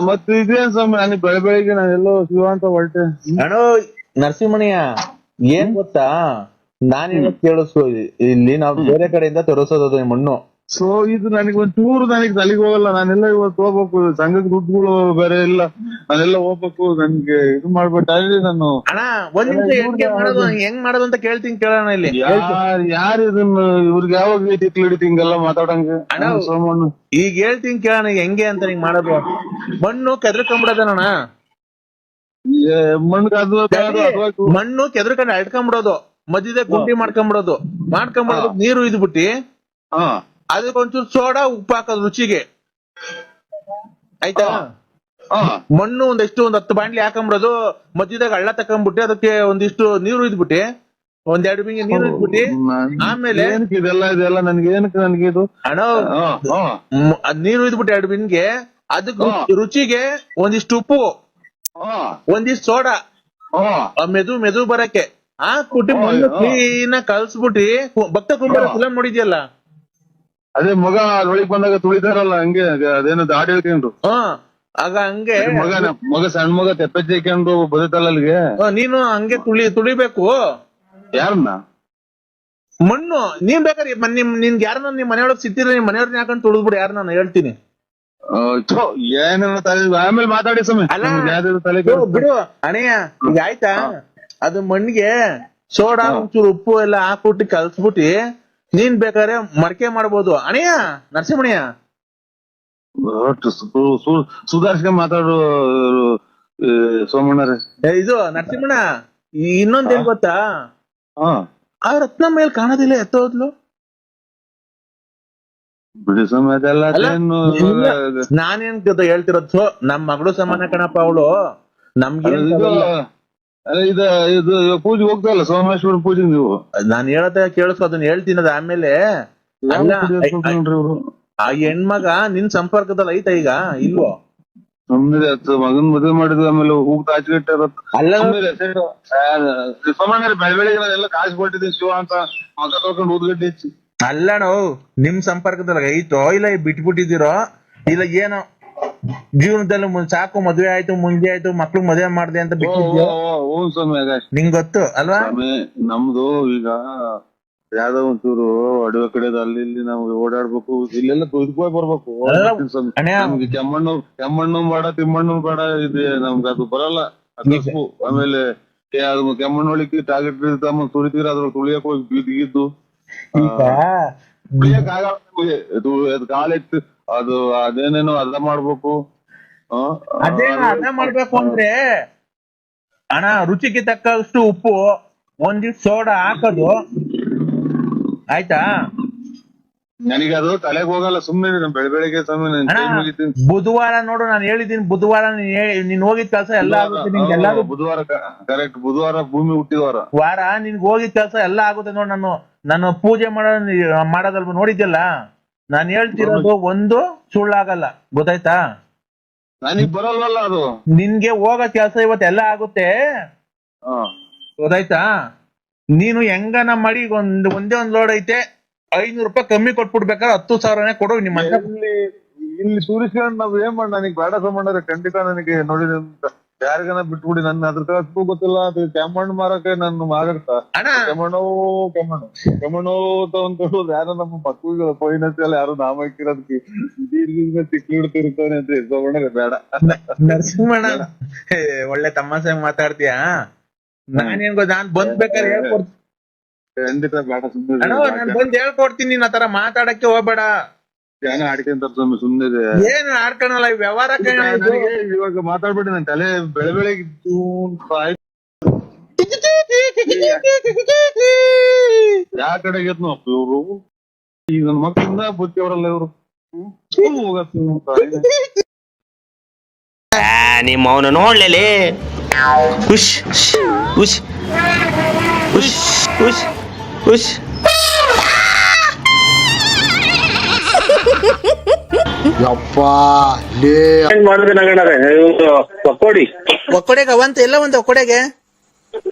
ಮತ್ತೆ ಇದೇನ್ ಸ್ವಾಮಿ, ನನಗೆ ಬೆಳಗ್ಗೆ ನಾನೆಲ್ಲೋ ಶಿವ ಅಂತ ಹೊರಟೆ. ಅಣ್ಣೋ ನರಸಿಂಹಣ್ಯ, ಏನ್ ಗೊತ್ತಾ, ನಾನೇನ ಕೇಳಿಸು, ಇಲ್ಲಿ ನಾವು ಬೇರೆ ಕಡೆಯಿಂದ ತರಿಸೋದು ಮಣ್ಣು. ಸೊ ಇದು ನನಗೆ ಒಂಚೂರು ನನಗೆ ತಲೆಗೆ ಹೋಗಲ್ಲ. ನಾನೆಲ್ಲ ಇವತ್ತು ಹೋಗ್ಬೇಕು, ಸಂಘದ ದುಡ್ಡುಗಳು ಬೇರೆ ಇಲ್ಲ. ನಾನೆಲ್ಲ ಹೋಗ್ಬೇಕು ನನ್ಗೆ ಇದು ಮಾಡ್ಬಿಟ್ಟು ನಾನು ಅಣ್ಣ ಒಂದ್ ನಿಮಿಷ ಹೆಂಗ್ ಮಾಡೋದು ಅಂತ ಕೇಳ್ತೀನಿ ಕೇಳೋಣ ಇಲ್ಲಿ. ಯಾರು ಇದನ್ನ ಇವ್ರಿಗೆ ಯಾವಾಗ ತಿಕ್ಲಿಡಿತಿ ಹಿಂಗೆಲ್ಲ ಮಾತಾಡಂಗೆ ಅಣ್ಣ ಸೋಮಣ್ಣ ಈಗ ಹೇಳ್ತೀನಿ ಕೇಳೋಣ ಹೆಂಗೆ ಅಂತ ಹಿಂಗ್ ಮಾಡೋದು. ಮಣ್ಣು ಕೆದ್ರಕೊಂಡ್ಬಿಡೋದಣ್ಣ, ಮಣ್ಣು ಕೆದ್ರಕೊಂಡು ಅಳ್ಕೊಂಡ್ಬಿಡೋದು, ಮಧ್ಯದ ಗುಂಡಿ ಮಾಡ್ಕೊಂಡ್ಬಿಡೋದು, ನೀರು ಇದ್ಬಿಟ್ಟಿ ಅದಕ್ಕೆ ಒಂಚೂರು ಸೋಡಾ ಉಪ್ಪು ಹಾಕೋದು ರುಚಿಗೆ, ಆಯ್ತಾ? ಮಣ್ಣು ಒಂದ್ 10 ಬಾಂಡ್ಲಿ ಹಾಕೊಂಡ್ಬಿಡೋದು, ಮಧ್ಯದಾಗ ಹಳ್ಳ ತಕೊಂಡ್ಬಿಟ್ಟು ಅದಕ್ಕೆ ಒಂದಿಷ್ಟು ನೀರು ಇದ್ಬಿಟ್ಟಿ, 1-2 ಬಿಂಗೆ ನೀರು ಇದ್ಬಿಟ್ಟಿ, ಆಮೇಲೆ ಇದೆಲ್ಲ ನನ್ಗೆ ಇದು ಅಣ್ಣ ನೀರು ಇದ್ಬಿಟ್ಟು 2 ಬಿಂಗೆ, ಅದಕ್ಕೆ ರುಚಿಗೆ ಒಂದಿಷ್ಟು ಉಪ್ಪು, ಒಂದಿಷ್ಟು ಸೋಡಾ, ಮೆದು ಬರಕ್ಕೆ ಹಾಕ್ಬಿಟ್ಟು ಮಣ್ಣು ಕ್ಲೀನ್ ಕಲ್ಸ್ಬಿಟ್ಟಿ ಭಕ್ತ ಕುಂಬಾರ ಫಿಲಂ ನೋಡಿದ್ಯಲ್ಲ, ಅದೇ ಮಗ ಒಳಗ್ ಬಂದಾಗ ತುಳಿತಾರಲ್ಲ ಹಂಗೆ, ಅದೇನೋ ದಾಡಿ ಹೇಳ್ಕೊಂಡು ಆಗ ಹಂಗೆ ಮಗ ಸಣ್ಣ ಮಗ ತೆಪ್ಪೆಚ್ಚೆ ಹಾಕೊಂಡು ಬದುತ್ತಲ್ಲ ಅಲ್ಲಿಗೆ, ನೀನು ಹಂಗೆ ತುಳಿಬೇಕು. ಯಾರನ್ನ? ಮಣ್ಣು ನೀನ್ ಬೇಕಾದ್ರೆ ನಿನ್ಗೆ ಯಾರನ್ನ ನಿಮ್ ಮನೆಯೊಳಗ್ ಸಿಕ್ತಿದ್ರೆ ನಿಮ್ ಮನೆಯವ್ರನ್ನ ಹಾಕೊಂಡು ತುಳಿದ್ಬಿಡು, ಯಾರು ನಾನು ಹೇಳ್ತೀನಿ. ಏನೇನೋ ಆಮೇಲೆ ಮಾತಾಡಿ ಸಮಯ ಬಿಡು ಅಣಯ್ಯ, ಈಗ ಆಯ್ತಾ? ಅದು ಮಣ್ಣಿಗೆ ಸೋಡಾ ಒಂಚೂರು ಉಪ್ಪು ಎಲ್ಲ ಹಾಕ್ಬಿಟ್ಟು ಕಲ್ಸ್ಬಿಟ್ಟಿ ನೀನ್ ಬೇಕಾದ್ರೆ ಮಡಕೆ ಮಾಡ್ಬೋದು ಅಣಯ್ಯ, ನರಸಿಂಹಣ್ಣ. ಸುಧಾರಿಸ್ಕೊಂಡ್ ಮಾತಾಡು ಸೋಮಣ್ಣರೇ. ಇದು ನರಸಿಂಹಣ್ಣ, ಇನ್ನೊಂದೇನ್ ಗೊತ್ತಾ? ಆ ರತ್ನ ಮೇಲ್ ಕಾಣೋದಿಲ್ಲ, ಎತ್ತೋದ್ಲು. ಬಿಡಿ ಸಮಯ ಅದೆಲ್ಲ ನಾನೇನ್ ಹೇಳ್ತಿರೋದು, ನಮ್ ಮಗಳು ಸಮಾನ ಕಣಪ್ಪ ಅವಳು. ನಮ್ಗೆ ಇದು ಪೂಜೆ ಹೋಗ್ತಾರಲ್ಲ ಸೋಮೇಶ್ವರ ಪೂಜೆ, ನೀವು ನಾನ್ ಹೇಳದ ಕೇಳಿಸ್ಕೊ, ಅದನ್ನ ಹೇಳ್ತೀನಿ. ಅದ ಆಮೇಲೆ ಆ ಹೆಣ್ಮಗ ನಿನ್ ಸಂಪರ್ಕದಲ್ಲಿ ಐತ ಈಗ ಇಲ್ವೋ? ಸುಮ್ಮನೆ ಮಗನ್ ಮದುವೆ ಮಾಡಿದ್ವಿ, ಆಮೇಲೆ ಹೋಗ್ತಾ ಆಚೆಗಟ್ಟೆ ಸೋಮಣ್ಣ ಬೆಳಗ್ಗೆ ಎಲ್ಲ ಕಾಸು ಕೊಟ್ಟಿದ್ದೀನಿ ಶಿವ ಅಂತ ಮಗ ತಗೊಂಡು ಊದ್ಗಡ್ಡೆ ಹೆಚ್ಚಿ. ಅಲ್ಲಣ್ಣ, ನಿಮ್ ಸಂಪರ್ಕದಲ್ಲಿ ಐತೋ ಇಲ್ಲ ಬಿಟ್ಬಿಟ್ಟಿದಿರೋ ಇಲ್ಲ ಏನೋ ಜೀವನದಲ್ಲಿ ಸಾಕು ಮದ್ವೆ ಆಯ್ತು ಮುಂದೆ ಆಯ್ತು ಮಕ್ಳು ಮದ್ವೆ ಮಾಡ್ದೆ ಅಂತ ಬಿಟ್ಟಿದ್ಯೋ? ನಿಂಗ್ ಗೊತ್ತು ಅಲ್ವಾ? ನಮ್ದು ಈಗ ಯಾವ್ದೋ ಒಂಚೂರು ಅಡವೆ ಕಡೆದ ಅಲ್ಲಿ ಇಲ್ಲಿ ನಾವು ಓಡಾಡ್ಬೇಕು, ಇಲ್ಲೆಲ್ಲ ಕುಯ್ದುಕೋಯ್ ಬರ್ಬೇಕು. ನಮ್ಗೆ ಕೆಮ್ಮಣ್ಣು ಬೇಡ ತಿಮ್ಮಣ್ಣು ಬೇಡ, ಇದೆ ನಮ್ಗೆ ಅದು ಬರಲ್ಲ. ಆಮೇಲೆ ಕೆಮ್ಮಣ್ಣೊಳಿಗೆ ಟಾರ್ಗೆಟ್ ತುಳಿತೀರ ಅದ್ರ ತುಳಿಯಕ್ ಹೋಗಿ ಬಿದ್ದಿದ್ದು ತುಳಿಯಕ್ ಆಗಲ್ಲ, ಕಾಲೆತ್ತು ಅದು ಅದೇನೇನೋ ಅರ್ಧ ಮಾಡ್ಬೇಕು. ಅರ್ಧ ಮಾಡ್ಬೇಕು ಅಂದ್ರೆ ಅಣ್ಣ ರುಚಿಗೆ ತಕ್ಕಷ್ಟು ಉಪ್ಪು, ಒಂದಿಷ್ಟು ಸೋಡಾ ಹಾಕೋದು, ಆಯ್ತಾ? ನನಗೆ ಅದು ತಲೆಗೆ ಹೋಗಲ್ಲ, ಸುಮ್ಮನೆ ಬೆಳಗ್ಗೆ ಬುಧವಾರ ನೋಡು, ನಾನು ಹೇಳಿದೀನಿ ಬುಧವಾರ ನೀನ್ ಹೋಗಿದ್ ಕೆಲಸ ಎಲ್ಲ ಆಗುತ್ತೆ ನಿನ್ಗೆಲ್ಲ. ಬುಧವಾರ ಕರೆಕ್ಟ್, ಬುಧವಾರ ಭೂಮಿ ಹುಟ್ಟಿದವಾರ ವಾರ ನಿನ್ಗೆ ಹೋಗಿದ್ ಕೆಲಸ ಎಲ್ಲ ಆಗುತ್ತೆ ನೋಡ್. ನಾನು ಪೂಜೆ ಮಾಡೋದಲ್ವ ನೋಡಿದ್ಯಲ್ಲ, ನಾನ್ ಹೇಳ್ತಿರೋದು ಒಂದು ಸುಳ್ಳಾಗಲ್ಲ, ಗೊತ್ತಾಯ್ತಾ? ನನಗ್ ಬರಲ್ವಲ್ಲ ಅದು. ನಿನ್ಗೆ ಹೋಗೋ ಕೆಲಸ ಇವತ್ತೆಲ್ಲ ಆಗುತ್ತೆ, ಗೊತ್ತಾಯ್ತಾ? ನೀನು ಹೆಂಗನ ಮಾಡಿ ಒಂದೇ ಒಂದ್ ಲೋಡ್ ಐತೆ, 500 ರೂಪಾಯಿ ಕಮ್ಮಿ ಕೊಟ್ಬಿಡ್ಬೇಕಾದ್ರೆ 10,000ನೇ ಕೊಡು. ನಿಮ್ಮ ಇಲ್ಲಿ ಸೂರಿಸ್ಕೊಂಡು ನಾವ್ ಏನ್ ಮಾಡ, ನನಗ್ ಬೇಡ ಸಂಬಂಧ ಖಂಡಿತ ನನಗೆ ನೋಡಿ ಯಾರಿಗನ ಬಿಟ್ಬಿಡಿ, ನನ್ನ ಅದ್ರ ಕಷ್ಟು ಗೊತ್ತಿಲ್ಲ. ಅದು ಕೆಮ್ಮಣ್ಣು ಮಾರಕ್ಕೆ ನನ್ನ ಮಾರಾಟ ಕೆಮ್ಮಣ್ಣು ತಗೊಂಡು ಯಾರೋ ನಮ್ಮ ಮಕ್ಕಳು ಫೈನಾನ್ಸ್ ಎಲ್ಲ ಯಾರು ನಾಮ ಹಾಕಿರೋದಕ್ಕೆ ತಿಕ್ಕಿಡ್ತಿರ್ತಾನೆ ಅಂತ ಸೋಮಣ್ಣ ಬೇಡ. ನರಸಿಂಹಣ್ಣ ಒಳ್ಳೆ ತಮಾಷೆ ಮಾತಾಡ್ತೀಯಾ? ನಾನೇನ್ ನಾನ್ ಬಂದ್ಬೇಕಾದ್ರೆ ಹೇಳ್ಕೊಡ್ತೀನಿ, ಖಂಡಿತ ಬೇಡ ಸುಮ್ಮನೆ ನಾನ್ ಬಂದ್ ಹೇಳ್ಕೊಡ್ತೀನಿ. ನೀನ್ ಆತರ ಮಾತಾಡಕ್ಕೆ ಹೋಗ್ಬೇಡ. ಏನೋ ಆಡ್ಕೊಂತಾರ ಸುಮ್ಮನೆ ಏನ್ ಆಡ್ಕೊಳಲ್ಲ, ವ್ಯವಹಾರ ಇವಾಗ ಮಾತಾಡ್ಬಿಟ್ಟು ನನ್ ತಲೆ ಬೆಳಗ್ಗೆ ಯಾವ ಕಡೆಗೆ ಇವ್ರು ಈಗ ನನ್ ಮಕ್ಕಳಿಂದ ಬುತ್ತಿ ಅವರಲ್ಲ ಇವ್ರು ನಿಮ್ಮ ಅವನು ನೋಡ್ಲೇಲಿ ಉಶ್ ಉಶ್ ಉಶ್ ಉಶ್ ಉಶ್. ಒಕ್ಕೋಡಿ ಒಕ್ಕಡೆಗೆ ಅವಂತ ಎಲ್ಲ ಒಂದು ಒಕ್ಕಡೆಗೆ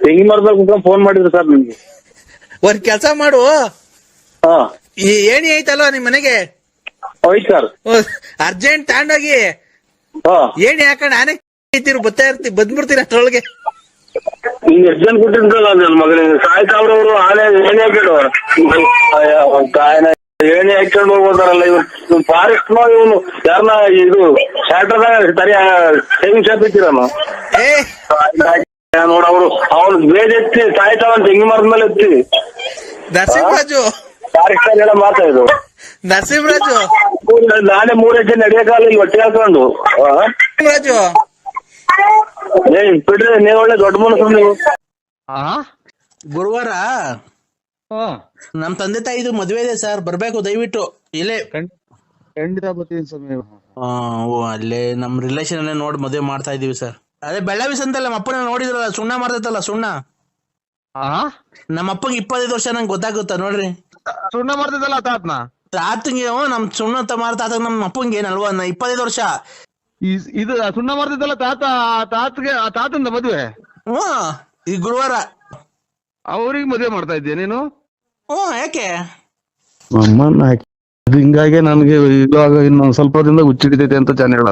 ತೆಂಗಿ ಮರದಾಗ ಕುತ್ಕೊಂಡ್ ಫೋನ್ ಮಾಡಿದ್ರು ಸರ್ ನಿಮ್ಗೆ. ಒಂದ್ ಕೆಲ್ಸ ಮಾಡು, ಹಾ ಈ ಏಣಿ ಐತಲ್ವಾ ನಿಮ್ ಮನೆಗೆ, ಹೋಯ್ತು ಸರ್. ಅರ್ಜೆಂಟ್ ತಗೊಂಡೋಗಿ ಹಾ ಏಣಿ ಹಾಕೊಂಡ್ ಆನೆ ಬಂದ್ಬಿಡ್ತೀರಿ ಅಷ್ಟ್ರೊಳಗೆ. ನಿಮ್ಗೆ ಎಷ್ಟು ಜನ ಕೊಟ್ಟಿದ್ರಲ್ಲ ನನ್ನ ಮಗನಿಗೆ ಸಾಯ್ತ ಅವ್ರವ್ರು ಆನೆ ಏನೇ ಕೇಳುವ ಕಾಯನ ಏಣಿ ಹಾಕೊಂಡು ಹೋಗ್ಬೋದಾರಲ್ಲ ಇವ್ರು ಫಾರೆಸ್ಟ್ ಇವನು ಯಾರನ್ನ ಇದು ಶಾರ್ಟರ್ದಾಗ ಸರಿ ಸೇವಿಂಗ್ ಶಾಪ್ ಇಟ್ಟಿರನು ಏ ನೋಡ ಅವ್ನು ಬೇಜ್ ಎತ್ತಿ ಸಾಯ್ತಾವಂತ ತೆಂಗಿ ಮರದ ಮೇಲೆ ಎತ್ತಿ ನರಸಿಂಹರಾಜು ಫಾರೆಸ್ಟ್ ಎಲ್ಲ ಮಾತಾಡಿದ್ರು ನರಸಿಂಹರಾಜು ನಾನೇ 3 ಹೆಜ್ಜೆ ನಡೆಯಕ್ಕಾಗಲ್ಲ ಇಲ್ಲಿ ಹೊಟ್ಟೆ ಹಾಕೊಂಡು ರಾಜು ಬಿಡ್ರಿ ನೀವು ಒಳ್ಳೆ ದೊಡ್ಡ ಮನಸ್ಸು ನೀವು. ಗುರುವಾರ ಹ್ಮ್ ನಮ್ ತಂದೆ ತಾಯಿದು ಮದ್ವೆ ಇದೆ ಸರ್, ಬರ್ಬೇಕು ದಯವಿಟ್ಟು. ಇಲ್ಲೇ ಖಂಡಿತ ಬರ್ತೀನಿ ಸ್ವಾಮಿ. ಅಲ್ಲೇ ನಮ್ ರಿಲೇಷನ್ ಅಲ್ಲೇ ನೋಡಿ ಮದ್ವೆ ಮಾಡ್ತಾ ಇದೀವಿ ಸರ್. ಅದೇ ಬೆಳ್ಳಾವಿ ಸಂತಲ್ಲ ನಮ್ಮ ಅಪ್ಪನ ನೋಡಿದ್ರಲ್ಲ, ಸುಣ್ಣ ಮಾಡ್ತೈತಲ್ಲ ಸುಣ್ಣ. ನಮ್ಮ ಅಪ್ಪಗೆ 25 ವರ್ಷ ನಂಗೆ ಗೊತ್ತಾಗುತ್ತಾ ನೋಡ್ರಿ. ಸುಣ್ಣ ಮಾಡ್ತಿದ್ದಲ್ಲ ತಾತ್ನ ತಾತಂಗೆ ನಮ್ ಸುಣ್ಣ ತಾತ ನಮ್ಮ ಅಪ್ಪಂಗೆ ಏನಲ್ವಾ 25 ವರ್ಷ. ಇದು ಸುಣ್ಣ ಮಾಡ್ತಿದ್ದಲ್ಲ ತಾತಂದ ಮದ್ವೆ ಈ ಗುರುವಾರ. ಅವ್ರಿಗೆ ಮದ್ವೆ ಮಾಡ್ತಾ ಇದ್ದೀಯ ನೀನು? ಯಾಕೆ? ಅಮ್ಮನ್ನ ಅದು ಹಿಂಗಾಗಿ ನನ್ಗೆ ಇವಾಗ ಇನ್ನೊಂದ್ ಸ್ವಲ್ಪ ದಿನದಾಗ ಹುಚ್ಚಿಡಿತೈತೆ ಅಂತ ಜನ ಹೇಳ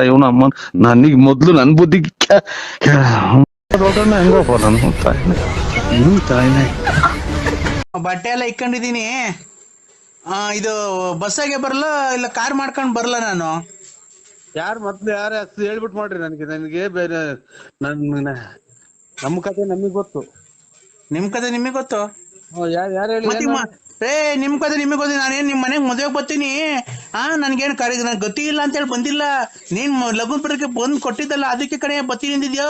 ಇವನು ಅಮ್ಮ ನನಗ್ ಮೊದ್ಲು ನನ್ ಬುದ್ಧಿ ಹೆಂಗಪ್ಪ ನಾನು ತಾಯಿನೇ ಬಟ್ಟೆ ಎಲ್ಲ ಇಕ್ಕೊಂಡಿದೀನಿ. ಇದು ಬಸ್ಸಾಗೆ ಬರಲ್ಲ ಇಲ್ಲ ಕಾರ್ ಮಾಡ್ಕೊಂಡ್ ಬರಲ್ಲ ನಾನು? ಯಾರು ಮೊದ್ಲು ಯಾರ ಹೇಳ್ಬಿಟ್ಟು ಮಾಡ್ರಿ ನನಗೆ ಬೇರೆ ನಮ್ಮ ಕತೆ ನಮಗ್ ಗೊತ್ತು. ನಿಮ್ ಕತೆ ನಿಮಗ್ ಗೊತ್ತು? ಯಾರು ಹೇಳಿ ನಿಮ್ ಕತೆ ನಿಮಗ್ ಗೊತ್ತಿ. ನಾನೇನ್ ನಿಮ್ ಮನೆಗ್ ಮದ್ವೆಗ್ ಬರ್ತೀನಿ, ನನ್ಗೇನ್ ನನ್ ಗತಿ ಇಲ್ಲ ಅಂತ ಹೇಳಿ ಬಂದಿಲ್ಲ. ನೀನ್ ಲಗುನ್ ಪುರಕ್ಕೆ ಬಂದ್ ಕೊಟ್ಟಿದ್ದಲ್ಲ, ಅದಕ್ಕೆ ಕಡೆ ಬತ್ತಿ ನಿಂತಿದ್ಯೋ.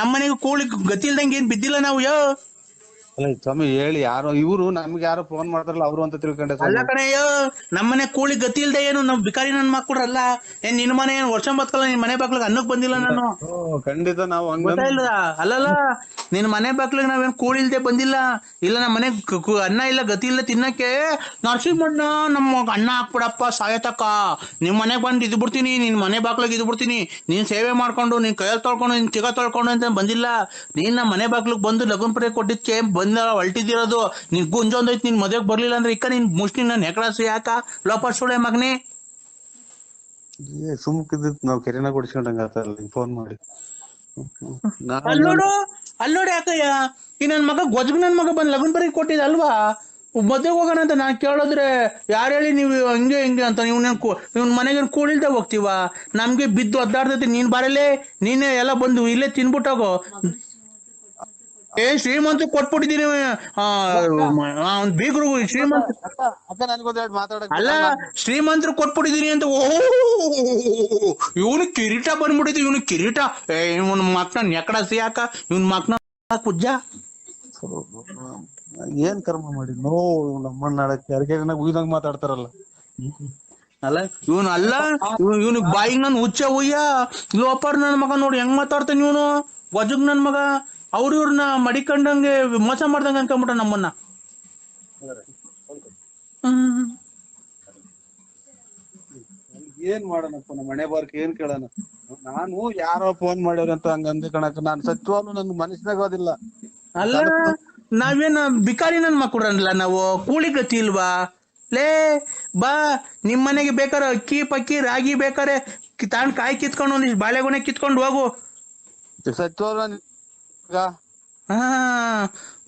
ನಮ್ ಮನೆಗೆ ಕೂಳಿ ಗತಿ ಇಲ್ದಂಗೆ ಏನ್ ಬಿದ್ದಿಲ್ಲ ನಾವು. ಸ್ವಾಮಿ ಹೇಳಿ ಯಾರೋ ಇವ್ರು ನಮ್ಗೆ ಯಾರೋ ಫೋನ್ ಮಾಡ್ತಾರಲ್ಲ ಅವ್ರು ಅಂತ ತಿಳ್ಕೊಂಡೆ. ಅಲ್ಲ ಕಣಯ್ಯೋ, ನಮ್ಮನೆ ಕೂಳಿ ಗತಿ ಇಲ್ದೆ ಏನು ನಮ್ ಬಿಕಾರಿ ನನ್ ಮಕ್ಕಳ್ರಲ್ಲ. ಏನ್ ನಿನ್ ಮನೆ ಏನ್ ವರ್ಷ ಬತ್ಕಲ್ಲ, ನಿನ್ ಮನೆ ಬಾಗ್ಲಿಗೆ ಅನ್ನಕ್ ಬಂದಿಲ್ಲ ನಾನು. ಖಂಡಿತ ನಾವು ಗೊತ್ತಾಯಿಲ್ಲ. ಅಲ್ಲಲ್ಲ, ನಿನ್ ಮನೆ ಬಾಗ್ಲಿಗೆ ನಾವೇನ್ ಕೂಳಿ ಇಲ್ದೆ ಬಂದಿಲ್ಲ. ಇಲ್ಲ ನಮ್ಮ ಮನೆ ಅನ್ನ ಇಲ್ಲ ಗತಿ ಇಲ್ಲ ತಿನ್ನಕ್ಕೆ. ನರಸಿಂಹಣ್ಣ ನಮ್ಮ ಅನ್ನ ಹಾಕ್ಬಿಡಪ್ಪ ಸಾಯತಕ್ಕ, ನಿಮ್ ಮನೆಗ್ ಬಂದ್ ಇದ್ ಬಿಡ್ತೀನಿ, ನಿನ್ ಮನೆ ಬಾಗ್ಲಿಗೆ ಇದ್ ಬಿಡ್ತೀನಿ, ನೀನ್ ಸೇವೆ ಮಾಡ್ಕೊಂಡು ನಿನ್ ಕೈಯಲ್ಲಿ ತೊಳ್ಕೊಂಡು ನಿನ್ ಚಿಗ ತೊಳ್ಕೊಂಡು ಅಂತ ಬಂದಿಲ್ಲ. ನೀನ್ ನಮ್ಮ ಮನೆ ಬಾಗ್ಲಿಗೆ ಬಂದು ಲಗುನ್ ಪಡೆ ಕೊಟ್ಟಿದ್ಕೆ ಬಂದ ಹೊಲ್ಟಿದಿರೋದು. ನೀನ್ ಗುಂಜೊಂದೈತಿ, ನಿನ್ ಮದ್ವೆಗ್ ಬರ್ಲಿಲ್ಲ ಅಂದ್ರೆ ಇಕ್ಕ ನೀನ್ ಮುಷ್ಟಿ ನನ್ ಹೆಕಡಾಸು ಯಾಕ ಲೋಪ ಸುಳೆ ಮಗನೇ. ಸುಮ್ಕಿದ್ ನಾವ್ ಕೆರೆನ ಕೊಡ್ಸ್ಕೊಂಡಂಗ ಫೋನ್ ಮಾಡಿ ಅಲ್ಲೋಡು ಯಾಕಯ್ಯ, ಈ ನನ್ ಮಗ ಗೊಜ್ಗ ನನ್ ಮಗ ಬಂದ್ ಲಗುನ್ ಬರೀ ಕೊಟ್ಟಿದ ಅಲ್ವಾ, ಮದ್ವೆಗ್ ಹೋಗೋಣ ಅಂತ ನಾನ್ ಕೇಳಿದ್ರೆ ಯಾರು ಹೇಳಿ ನೀವು ಹಂಗೆ ಹಿಂಗೆ ಅಂತ. ಇವ್ನ ಮನೆಗೆ ಕೂಳಿಲ್ದೆ ಹೋಗ್ತೀವ, ನಮ್ಗೆ ಬಿದ್ದು ಒದ್ದಾಡ್ತೈತಿ. ನೀನ್ ಬರಲೇ, ನೀನೇ ಎಲ್ಲ ಬಂದು ಇಲ್ಲೇ ತಿನ್ಬಿಟ್ಟೋಗೋ. ಶ್ರೀಮಂತ ಕೊಟ್ಬಿಟ್ಟಿದೀನಿ ಬೀಗರು. ಶ್ರೀಮಂತ ಅಲ್ಲ, ಶ್ರೀಮಂತರು ಕೊಟ್ಬಿಟ್ಟಿದೀನಿ ಅಂತ. ಇವನು ಕಿರೀಟ ಬಂದ್ಬಿಟ್ಟಿದ್ವಿ, ಇವನು ಕಿರೀಟ. ಇವನ್ ಮಕ್ನ ನೆಕಡಸಿ ಯಾಕ, ಇವನ್ ಮಕ್ನ ಕುಜ್ಜ ಏನ್ ಕರ್ಮ ಮಾಡಿ ನಮ್ಮನ್ನ ಉಯ್ದಂಗ್ ಮಾತಾಡ್ತಾರಲ್ಲ. ಅಲ್ಲ ಇವನು ಅಲ್ಲ, ಇವನಿಗೆ ಬಾಯಿಗೆ ನನ್ ಹುಚ್ಚ ಹುಯ್ಯ ಲೋಪರ್ ನನ್ ಮಗ ನೋಡಿ ಹೆಂಗ್ ಮಾತಾಡ್ತಾನೆ ಇವನು. ವಜಗ್ ನನ್ ಮಗ ಇವ್ರನ್ನ ಮಡಿಕೊಂಡಂಗೆ ಮೋಸ ಮಾಡ್ದಂಗ ಅನ್ಕೊಂಬಿಟ್ಟ ನಮ್ಮನ್ನ. ಏನ್ ಮಾಡೋಣಪ್ಪ, ನಮ್ಮ ಮನೆ ಬಾರ್ಕ್ ಏನ್ ಕೇಳೋಣ. ನಾನು ಯಾರೋ ಫೋನ್ ಮಾಡ್ಯಾರ ಅಂತ ಹಂಗಂದೆ ಕಣಕ್, ನಾನ್ ಸತ್ಯವಾಗ್ಲೂ ನನ್ ಮನಸ್ಸಿನಾಗ ಅದಿಲ್ಲ. ಅಲ್ಲ ನಾವೇನ ಬಿಕಾರಿ ನನ್ ಮಕ್ಕಳಲ್ಲ, ನಾವು ಕೂಳಿ ಗತಿ ಇಲ್ವಾ? ಲೇ ಬಾ, ನಿಮ್ ಮನೆಗೆ ಬೇಕಾರೆ ಅಕ್ಕಿ ಪಕ್ಕಿ ರಾಗಿ ಬೇಕಾರೆ ತಾಂಡ್ ಕಾಯಿ ಕಿತ್ಕೊಂಡು ಒಂದಿಷ್ಟು ಬಾಳೆಗೊನೆ ಕಿತ್ಕೊಂಡು ಹೋಗು. ಸತ್ಯವಾಗ್ಲೂ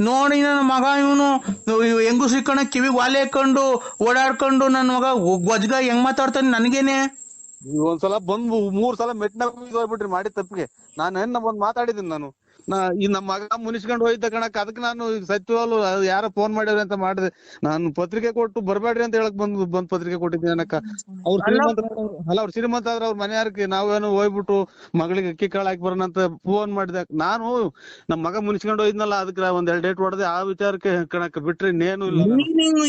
ನೋಡಿ ನನ್ನ ಮಗ ಇವನು ಹೆಂಗು ಸಿಕ್ಕಣ ಕಿವಿ ವಾಲೆ ಹಾಕೊಂಡು ಓಡಾಡ್ಕೊಂಡು ನನ್ನ ಮಗ ಗೊಜ್ಗ ಹೆಂಗ್ ಮಾತಾಡ್ತಾನೆ ನನಗೇನೆ. ಒಂದ್ಸಲ ಬಂದ್ 3 ಸಲ ಮೆಟ್ನಾಗ ಹೋಗ್ಬಿಟ್ರಿ ಮಾಡಿ ತಪ್ಪಿಗೆ. ನಾನು ಬಂದ್ ಮಾತಾಡಿದೀನಿ. ನಾನು ಈ ನಮ್ಮ ಮಗ ಮುನಿಸ್ಕೊಂಡ್ ಹೋಯ್ತ ಕಣಕ್, ಅದಕ್ಕೆ ನಾನು ಸತ್ಯವಾಗ್ಲು ಯಾರೋ ಫೋನ್ ಮಾಡ್ಯಾರ ಅಂತ ಮಾಡಿದೆ. ನಾನು ಪತ್ರಿಕೆ ಕೊಟ್ಟು ಬರ್ಬೇಡ್ರಿ ಅಂತ ಹೇಳಕ್ ಬಂದ್ ಪತ್ರಿಕೆ ಕೊಟ್ಟಿದ್ದೀನಿ ಅನ್ನಕ್ಕ. ಅವ್ರು ಶ್ರೀಮಂತ ಆದ್ರೆ ಅವ್ರ ಮನೆಯಾರಕ್ಕೆ ನಾವೇನು ಹೋಗ್ಬಿಟ್ಟು ಮಗಳಿಗೆ ಅಕ್ಕಿ ಕಾಳು ಹಾಕಿ ಬರೋಣ ಅಂತ ಫೋನ್ ಮಾಡಿದೆ. ನಾನು ನಮ್ ಮಗ ಮುನಿಸ್ಕೊಂಡ್ ಹೋಯ್ದ್ನಲ್ಲ, ಅದಕ್ಕೆ 1-2 ಡೇಟ್ ಹೊಡೆದೆ. ಆ ವಿಚಾರಕ್ಕೆ ಕಣಕ್ ಬಿಟ್ರಿ ಇನ್ನೇನು ಇಲ್ಲ.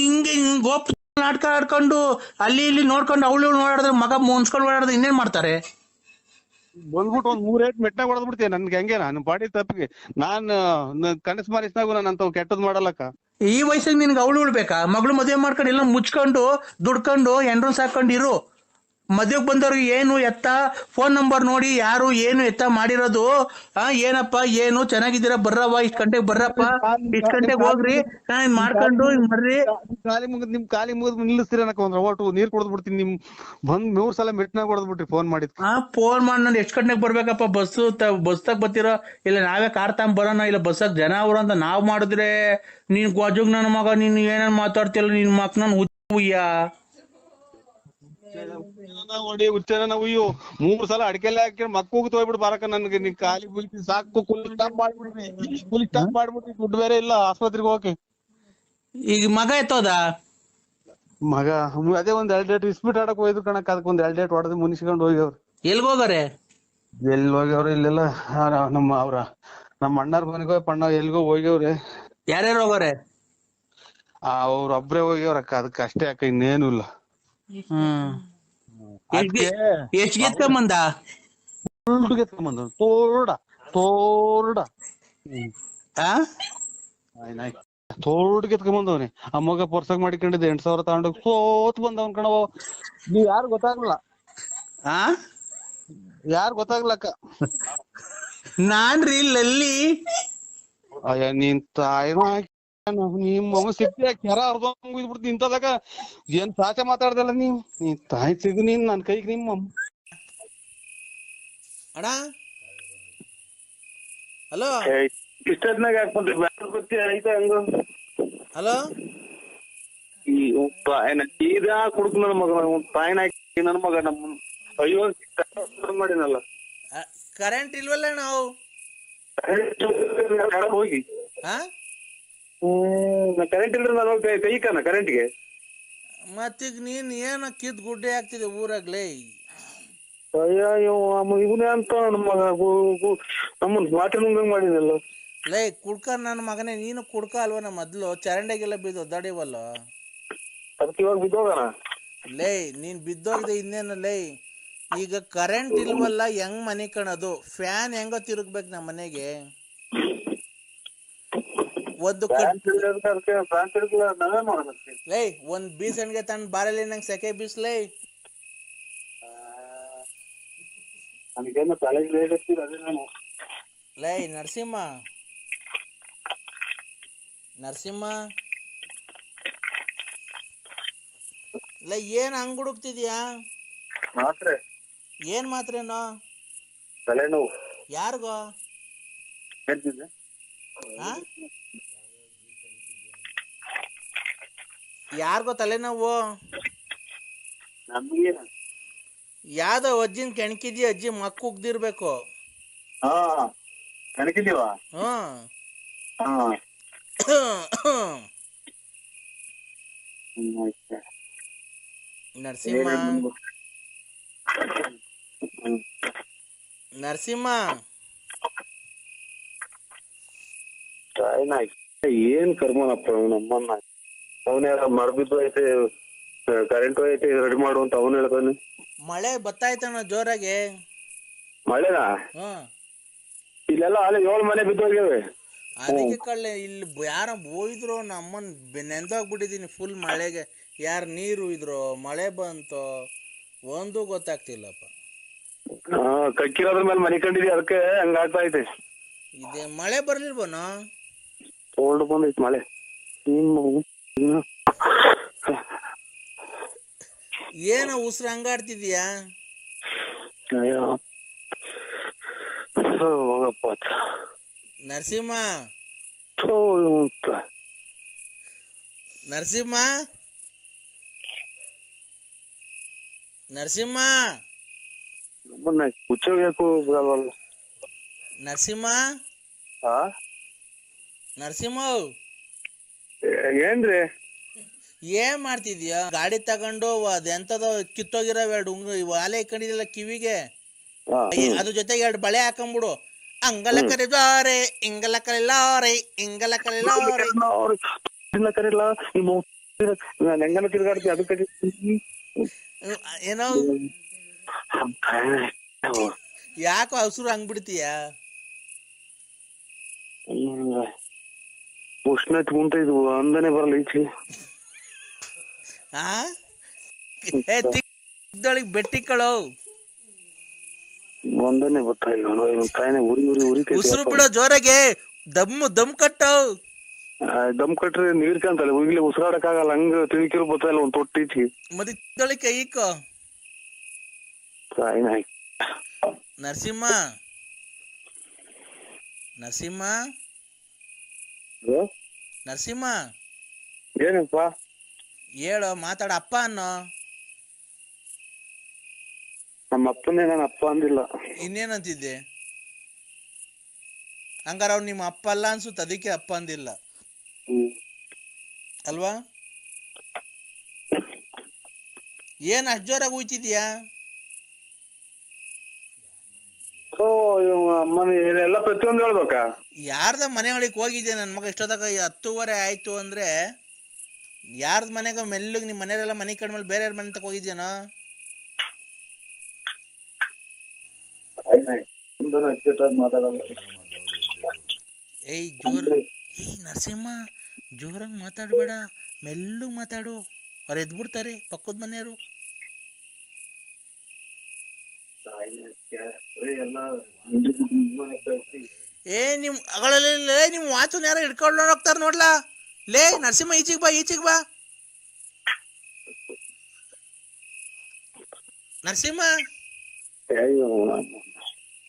ಹಿಂಗೆ ಗೋಪ್ ನಾಟಕ ಆಡ್ಕೊಂಡು ಅಲ್ಲಿ ಇಲ್ಲಿ ನೋಡ್ಕೊಂಡು ಅವಳು ಓಡಾಡಿದ್ರೆ ಮಗ ಮುನ್ಸ್ಕೊಂಡು ಓಡಾಡಿದ್ರೆ ಇನ್ನೇನ್ ಮಾಡ್ತಾರೆ? ಬಂದ್ಬಿಟ್ಟು 3 ಏಟ್ ಮೆಟ್ನಾಗ ಹೊಡೆದ್ಬಿಡ್ತೀಯ ನನ್ಗೆ. ಹಂಗೆ ನಾನು ಪಾಡಿ ತಪ್ಪಿಗೆ ನಾನು ಕನಸ್ ಮಾರಿಸ್ನಾಗು ನಾನು ಅಂತ ಕೆಟ್ಟದ್ ಮಾಡಲ್ಲಕ್ಕ. ಈ ವಯಸ್ಸಿಗೆ ನಿನ್ಗೆ ಅವಳು ಉಳ್ಬೇಕಾ? ಮಗಳು ಮದುವೆ ಮಾಡ್ಕೊಂಡು ಎಲ್ಲ ಮುಚ್ಕೊಂಡು ದುಡ್ಕೊಂಡು ಎಂಡ್ರನ್ ಸಾಕೊಂಡಿರು. ಮದ್ವೆಗ್ ಬಂದವ್ರಿಗೆ ಏನು ಎತ್ತ ಫೋನ್ ನಂಬರ್ ನೋಡಿ ಯಾರು ಏನು ಎತ್ತ ಮಾಡಿರೋದು. ಏನಪ್ಪ ಏನು ಚೆನ್ನಾಗಿದ್ದೀರಾ, ಬರ್ರವ್ವ ಇಷ್ಟ್ ಗಂಟೆಗೆ ಬರ್ರಪ್ಪ, ಇಷ್ಟ್ ಗಂಟೆಗೆ ಹೋಗ್ರಿ ಮಾಡ್ಕೊಂಡು ಬರ್ರಿ. ನಿಮ್ ಕಾಲಿ ಮುಗಿದ್ ನಿಲ್ಲಿಸ್ತೀರ ಒಟ್ಟು ನೀರ್ ಕೊಡ್ದ್ ಬಿಡ್ತೀನಿ. ನಿಮ್ ಬಂದ್ 3 ಸಲ ಮೆಟ್ನಾಗ ಹೊಡೆದ್ಬಿಟ್ರಿ ಫೋನ್ ಮಾಡಿದ್. ಫೋನ್ ಮಾಡಿ ನಾನು ಎಷ್ಟ್ ಗಂಟೆಗೆ ಬರ್ಬೇಕಪ್ಪ, ಬಸ್ತಾಗ ಬರ್ತೀರೋ ಇಲ್ಲ ನಾವೇ ಕಾರ್ ತಗೊಂಡ್ ಬರೋಣ, ಇಲ್ಲ ಬಸ್ಸಾಗ ಜನ ಅವ್ರು ಅಂತ ನಾವ್ ಮಾಡಿದ್ರೆ ನೀನ್ ಗೊಜಗ್ ನನ್ನ ಮಗ ನೀನ್ ಏನೇನ್ ಮಾತಾಡ್ತಿಲ್ಲ, ನಿನ್ ಮಕ್ ನನ್ ಹೊಡಿ ಹುಚ್ಚನ ನಾವು ಇವು 3 ಸಲ ಅಡಕೆಲ್ಲ ಹಾಕಿ ಮಕ್ಕೋಗಿ ಹೋಗ್ಬಿಟ್ಟು ಬಾರಕ ನನ್ಗೆ ನೀನ್ ಖಾಲಿ ಬೀಳ್ತಿ ಸಾಕು ಕೂಲಿ ಸ್ಟಾಪ್ ಮಾಡ್ಬಿಟ್ಟಿ ದುಡ್ಡು ಬೇರೆ ಇಲ್ಲ ಆಸ್ಪತ್ರೆಗೆ ಹೋಗಕ್ಕೆ. ಈಗ ಮಗ ಎತ್ತೋದ ಮಗ ಅದೇ ಒಂದ್ 2 ಡೇಟ್ ಇಸ್ಬಿಟ್ ಆಡಕ್ ಹೋಯ್ತು ಕಣಕ್, ಅದಕ್ಕೆ ಒಂದ್ 2 ಡೇಟ್ ಹೊಡೆದು ಮುನಿಸ್ಕೊಂಡ್ ಹೋಗ್ಯವ್ರು. ಎಲ್ಗೋಗಾರೆ? ಎಲ್ಲಿ ಹೋಗ್ಯವ್ರು ಇಲ್ಲೆಲ್ಲ ನಮ್ಮ ಅಣ್ಣಾರ್ ಮನೆಗೋ ಪಣ್ಣ ಎಲ್ಗೋ ಹೋಗ್ಯವ್ರೆ. ಯಾರ್ಯಾರು ಹೋಗೋರೆ? ಅವ್ರ ಒಬ್ರೇ ಹೋಗ್ಯವ್ರಕ್ಕ, ಅದಕ್ಕೆ ಅಷ್ಟೇ ಅಕ್ಕ, ಇನ್ನೇನು ಇಲ್ಲ. ಎಷ್ಟ್ ಗೆತ್ಕೊಂಬಂದ? ಗೆತ್ಕೊಂಬಂದ ತೋರ್ಡ ತೋರ್ಡ್ ಗೆತ್ಕೊಂಬಂದವ್ನಿ. ಆ ಮಗ ಪರ್ಸಾಗ್ ಮಾಡಿಕೊಂಡಿದ್ದೆ 8,000 ತಗೊಂಡೋಗ್ ಸೋತ್ ಬಂದವನ್ ಕಣವ. ನೀವ್ ಯಾರು ಗೊತ್ತಾಗ್ಲಿಲ್ಲ, ಯಾರು ಗೊತ್ತಾಗ್ಲಕ್ಕ. ನಾನ್ರಿ ಲಲ್ಲಿ. ಅಯ್ಯ ನೀನ್ ತಾಯಿನ ನಿಮ್ಮ ಸಿಕ್ತಿ ಕೆರ ಅರ್ಧಂಗ್ ಇದ್ಬಿಡ್ತಿ ಇಂತದಾಗ ಏನ್ ಸಾಚೆ ಮಾತಾಡ್ದಲ್ಲ ನೀನ್ ತಾಯಿ ಸಿಗು ನೀನ್ ನನ್ ಕೈಗೆ ನಿಮ್ಮ ಅಣ್ಣ. ಹಲೋ ಇಷ್ಟೊತ್ನಾಗ ಯಾಕೆ ಬಂದ್ರಿ? ಗೊತ್ತಿ ಆಯ್ತಾ ಹಂಗ. ಹಲೋ, ಈ ಇದಾ ಕುಡುಕ್ ನನ್ನ ಮಗ ತಾಯಿನ ನನ್ನ ಮಗ ನಮ್ಮ ಅಯ್ಯೋ ಮಾಡಿನಲ್ಲ. ಕರೆಂಟ್ ಇಲ್ವಲ್ಲ ನಾವು ಹೋಗಿ ಕರೆಂಟ್ ಇಲ್ರಿ ನಾನು ಕೈಕನ ಕರೆಂಟ್ಗೆ. ಮತ್ತೀಗ ನೀನ್ ಏನ ಕಿತ್ ಗುಡ್ಡೆ ಆಗ್ತಿದೆ ಊರಾಗ್ಲೇ? ಅಯ್ಯೋ ಇವನೇ ಅಂತ ನಮ್ಮ ಮಗ ನಮ್ಮನ್ ಮಾತ್ರ ನುಂಗಂಗ್ ಮಾಡಿನಲ್ಲ. ಲೈ ಕುಡ್ಕ ನನ್ನ ಮಗನೇ, ನೀನು ಕುಡ್ಕ ಅಲ್ವನ ಮೊದ್ಲು? ಚರಂಡಿಗೆಲ್ಲ ಬಿದ್ದು ಒದ್ದಾಡಿವಲ್ಲ, ಅದಕ್ಕೆ ಇವಾಗ ಬಿದ್ದೋಗಣ. ಲೈ ನೀನ್ ಬಿದ್ದೋಗಿದೆ ಇನ್ನೇನು ಲೈ. ಈಗ ಕರೆಂಟ್ ಇಲ್ವಲ್ಲ, ಹೆಂಗ್ ಮನೆ ಕಣದು? ಫ್ಯಾನ್ ಹೆಂಗ ತಿರುಗ್ಬೇಕು ನಮ್ಮ ಮನೆಗೆ? ಒಂದು ಲೈ ಒಂದ್ ಬೀಸಣ್ಗೆ ತನ್ನ ಬಾರಲ್ಲಿ ನಂಗೆ ಸೆಕೆ ಬೀಸ್ಲೈ. ಲೈ ನರಸಿಂಹ ಲೈ ಏನ್ ಹಂಗ್ ಹುಡುಕ್ತಿದ್ಯಾ? ಮಾತ್ರೆ ಏನ್ ಮಾತ್ರೇನೋ? ತಲೆನೋವು. ಯಾರಿಗೋ? ಯಾರಿಗೋ ತಲೆನೋವು? ನಮ್ಗೆ ಯಾವ್ದೋ ಅಜ್ಜಿನ ಕೆಣಕಿದ್ಯ, ಅಜ್ಜಿ ಮಕ್ಕ ಉಗ್ದಿರ್ಬೇಕು. ಕಣಕಿದೀವ. ನರಸಿಂಹ ಏನ್ ಕರ್ಮನಪ್ಪ ನಮ್ಮನ್ನ. ಅವನೇ ಮರಬಿದ್ದು ಐತೆ, ಕರೆಂಟ್ ಐತೆ, ರೆಡಿ ಮಾಡು ಅಂತ ಅವನು ಹೇಳ್ತಾನೆ. ಮಳೆ ಬತ್ತಾಯ್ತಣ್ಣ ಜೋರಾಗೆ. ಮಳೆನಾ? ಇಲ್ಲೆಲ್ಲ ಅಲ್ಲಿ 7 ಮನೆ ಬಿದ್ದೋಗ್ಯವೆ. ಅದಕ್ಕೆ ಕಳ್ಳೆ ಇಲ್ಲಿ ಯಾರ ಹೋಯ್ದ್ರು, ನಮ್ಮನ್ ನೆಂದೋಗ್ಬಿಟ್ಟಿದೀನಿ ಫುಲ್ ಮಳೆಗೆ. ಯಾರು ನೀರು ಇದ್ರು, ಮಳೆ ಬಂತು, ಒಂದು ಗೊತ್ತಾಗ್ತಿಲ್ಲಪ್ಪ. ಕಕ್ಕಿರೋದ್ರ ಮೇಲೆ ಮನೆ ಕಂಡಿದ್ವಿ, ಅದಕ್ಕೆ ಹಂಗಾಗ್ತಾ ಐತೆ. ಇದೇ ಮಳೆ ಬರ್ಲಿಲ್ವನೋ? ತಗೊಂಡು ಬಂದೈತಿ ಮಳೆ. ಏನೋ ಉಸಿರು ಹಂಗಾಡ್ತಿದ್ಯಾ? ಹೋಗಪ್ಪ ನರಸಿಂಹ ನಮ್ಮನ್ನ ಹುಚ್ಚೋಗ್ಯಾಕು ಬಿಡಲ್ವಲ್ಲ. ನರಸಿಂಹ ಏನ್ರಿ ಏನ್ ಮಾಡ್ತಿದ್ಯಾ? ಗಾಡಿ ತಗೊಂಡು ಅದೆಂತದ ಕಿತ್ತೋಗಿರೋ 2 ವಾಲೆ ಇಕ್ಕೊಂಡಿದ್ಯಲ್ಲ ಕಿವಿಗೆ, ಅದ್ರ ಜೊತೆಗೆ 2 ಬಳೆ ಹಾಕೊಂಡ್ಬಿಡು. ಅಂಗಲ ಕರೆದಾರೆ ಇಂಗಲ ಕರೆಲಾರೆ ಇಂಗಲ ಕರೆಲಾರೆ ಕರೆಲ್ಲ ಹೆಂಗನ ತಿರ್ಗಾಡ್ತಿ ಅದಕ್ಕೆ ಏನೋ. ಯಾಕೋ ಹಸುರು ಹಂಗ್ ಬಿಡ್ತೀಯ? ಉಷ್ಣತೆ ಕುಂತ ಇದು ಅಂದನೆ ಬರಲ್ಲ ಈಚೆ. ಬೆಟ್ಟಿ ಕಳೋ ಒಂದನೆ ಗೊತ್ತಾಯಿಲ್ಲ. ತಾಯಿನ ಉರಿ ಉಸಿರು ಬಿಡೋ ಜೋರಾಗೆ, ದಮ್ ಕಟ್ಟೋ. ದಮ್ ಕಟ್ರೆ ನೀರ್ ಕಾಂತಲ್ಲ, ಈಗಲೇ ಉಸಿರಾಡಕ್ ಆಗಲ್ಲ, ಹಂಗ ತಿಳ್ಕಿರು ಗೊತ್ತಾಯಿಲ್ಲ. ಒಂದ್ ತೊಟ್ಟಿಚಿ ಮತ್ತೆ ತೊಳಿ ಕೈಕೋ. ತಾಯಿನ ನರಸಿಂಹ ಏನಪ್ಪ? ಹೇಳೋ ಮಾತಾಡ, ಅಪ್ಪ ಅನ್ನೋ. ನಮ್ಮ ಅಪ್ಪನೇ ನಾನು ಅಪ್ಪ ಅಂದಿಲ್ಲ. ಇನ್ನೇನಂತಿದ್ದೆ? ಹಂಗಾರ ಅವ್ನು ನಿಮ್ಮ ಅಪ್ಪ ಅಲ್ಲ ಅನ್ಸುತ್ತೆ, ಅದಕ್ಕೆ ಅಪ್ಪ ಅಂದಿಲ್ಲ ಅಲ್ವಾ? ಏನ್ ಅಷ್ಟ್ ಜೋರಾಗಿ ಹೋಯ್ತಿದ್ಯಾ? ಅಮ್ಮನ ಎಲ್ಲ ಪ್ರತಿಯೊಂದು ಹೇಳ್ಬೇಕಾ? ಯಾರ್ದ ಮನೆ ಒಳಗೆ ಹೋಗಿದ್ದೆ ನನ್ನ ಮಗ? ಇಷ್ಟೊತ್ತಾಗ 10:30 ಆಯ್ತು ಅಂದ್ರೆ ಯಾರ್ದ ಮನೆಗ ಮೆಲ್ಲಗ್ ನಿಮ್ ಮನೆಯವರೆಲ್ಲ ಮನೆ ಕಡ್ಮೇಲೆ ಬೇರೆ ಮನೆ ತಕ ಹೋಗಿದ್ಯಾನೋ? ಏಯ್ ನರಸಿಂಹ, ಜೋರಾಗಿ ಮಾತಾಡ್ಬೇಡ, ಮೆಲ್ಲಗ್ ಮಾತಾಡು, ಅವ್ರು ಎದ್ಬಿಡ್ತಾರೆ ಪಕ್ಕದ ಮನೆಯವರು. ನಿಮ್ ವಾಚನ್ ಯಾರೋ ಹಿಡ್ಕೊಂಡು ಹೋಗ್ತಾರ ನೋಡ್ಲಾ. ಲೇ ನರಸಿಂಹ, ಈಚಿಗ್ ಬಾ, ಈಚಿಗ್ ಬಾ ನರಸಿಂಹ,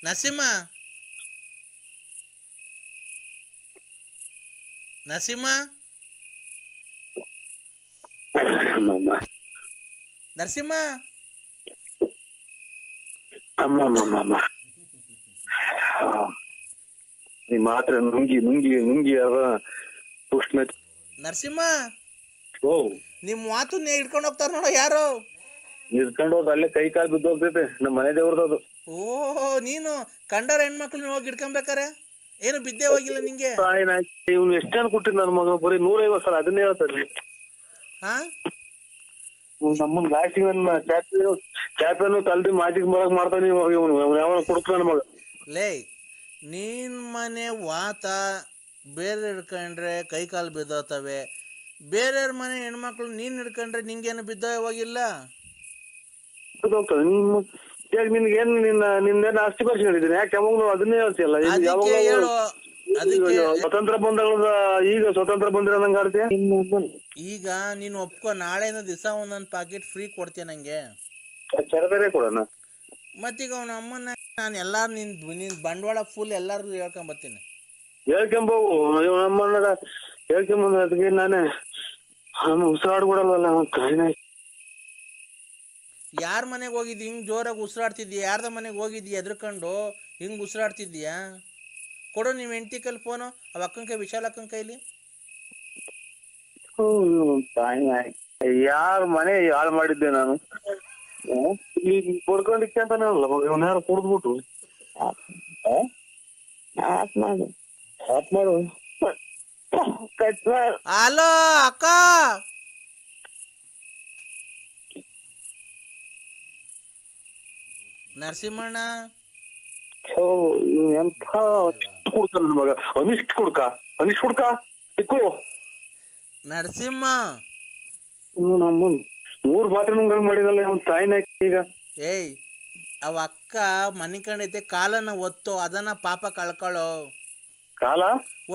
ನರಸಿಂಹ, ನರಸಿಂಹ, ನರಸಿಂಹ. ಅಮ್ಮ ಈ ಮಾತ್ರ ನುಂಗಿ ನುಂಗಿ ನುಂಗಿ ಅವ ಉಷ್ಣ. ನರಸಿಂಹ, ಓ, ನಿಮ್ ಮಾತನ್ನ ಹಿಡ್ಕೊಂಡು ಹೋಗ್ತಾರ ನೋಡ ಯಾರು. ನಿಲ್ಕೊಂಡು ಹೋದ್ ಅಲ್ಲೇ ಕೈ ಕಾಲು ಬಿದ್ದು ಹೋಗ್ತೈತೆ. ನಮ್ಮ ಮನೆ ದೇವ್ರದದು. ಓಹೋ, ನೀನು ಕಂಡವ್ರ ಹೆಣ್ಮಕ್ಳನ್ನ ಹೋಗಿ ಹಿಡ್ಕೊಂಬೇಕಾರೆ ಏನು ಬಿದ್ದೆ ಹೋಗಿಲ್ಲ ನಿಂಗೆ? ಇವ್ನು ಎಷ್ಟು ಜನ ಕೊಟ್ಟಿದ್ ನನ್ನ ಮಗ? ಬರೀ 150 ಸಲ ಅದನ್ನೇ ಹೇಳ್ತಾರೆ. ಹಾ, ನಮ್ಮನ್ ಲಾಸ್ಟಿಗೆ ಚಾಪೆನು ತಲ್ದಿ ಮಾಜಿಗೆ ಬರಕ್ ಮಾಡ್ತಾನೆ ಇವನು. ಯಾವ ಕೊಡ್ತ ನನ್ನ ಮಗ. ಲೇ, ನೀನ್ ಮನೆ ವಾತ ಬೇರೆ ಹಿಡ್ಕೊಂಡ್ರೆ ಕೈ ಕಾಲು ಬಿದ್ದೋತವೆ, ಬೇರೆಯವ್ರ ಮನೆ ಹೆಣ್ಮಕ್ಳು ನೀನ್ ಹಿಡ್ಕೊಂಡ್ರೆ ನಿಂಗೇನು ಬಿದ್ದೋ ಹೋಗಿಲ್ಲ? ನಿನ್ಗೇನು ನಿನ್ನೇನು ಆಸ್ತಿ ಪರಿಚಯ ಹೇಳಿದ್ದೀನಿ? ಯಾಕೆ ಯಾವಾಗ ಅದನ್ನೇ ಹೇಳ್ತೀಯಲ್ಲ? ಸ್ವತಂತ್ರ ಬಂದಾಗ ಈಗ ಸ್ವತಂತ್ರ ಬಂದಿರೋ ನಂಗೆ ಆಡ್ತೀಯ. ಈಗ ನೀನು ಒಪ್ಕೊ, ನಾಳೆನ ದಿವಸ ಒಂದೊಂದು ಪ್ಯಾಕೆಟ್ ಫ್ರೀ ಕೊಡ್ತೀಯ ನಂಗೆ. ಚರದರೆ ಕೊಡೋಣ. ಮತ್ತೀಗ ಅವನ ಅಮ್ಮನ ನಾನು ಎಲ್ಲಾರು ನಿನ್ ಬಂಡವಾಳ ಫುಲ್ ಎಲ್ಲಾರು ಹೇಳ್ಕೊಂಬರ್ತೀನಿ. ಹೇಳ್ಕೊಂಬೋಗು. ನಮ್ಮನ್ನ ಹೇಳ್ಕೊಂಬಂದ ಅದಕ್ಕೆ ನಾನೇ ಉಸಿರಾಡ್ ಕೊಡಲ್ವಲ್ಲ. ಯಾರ ಮನೆಗೆ ಹೋಗಿದ್ದಿ ಹಿಂಗ್ ಜೋರಾಗಿ ಉಸಿರಾಡ್ತಿದ್ಯಾ? ಯಾರ್ದ ಮನೆಗೆ ಹೋಗಿದ್ಯಾ ಎದ್ರಕೊಂಡು ಹಿಂಗ್ ಉಸಿರಾಡ್ತಿದ್ಯಾ? ಕೊಡು ನೀವು ಹೆಂಡತಿ ಕೈಲಿ ಫೋನು, ಅವ ಅಕ್ಕನ ಕೈ, ವಿಶಾಲ ಅಕ್ಕನ ಕೈಲಿ. ಯಾರ ಮನೆ ಹಾಳು ಮಾಡಿದ್ದೆ ನಾನು? ಕೊಡ್ಕೊಂಡಿಕ್ಕೆ ಅಂತಾನೆ ಅಲ್ಲ ಮಗ. ಇವನ್ ಯಾರು ಕುಡ್ದ್ಬಿಟ್ಟು ಆತ್ ಮಾಡು. ಹಲೋ ಅಕ್ಕ, ನರಸಿಂಹಣ್ಣ. ಎಂಥ ಕುಡ್ಕ ನನ್ ಮಗ. ಅನಿಷ್ಟ್ ಕುಡ್ಕ ಇಕ್ಕು ನರಸಿಂಹ. ನಮ್ಮನ್ 3 ಬಾತ್ರೂಮ್ ಮಾಡಿದಲ್ಲ ಅವನ್ ತಾಯಿನ ಈಗ. ಏಯ್, ಅವ ಅಕ್ಕ ಮನೆ ಕಂಡೈತೆ, ಕಾಲನ್ನ ಒತ್ತು, ಅದನ್ನ ಪಾಪ ಕಳ್ಕೊಳ್ಳೋ. ಕಾಲ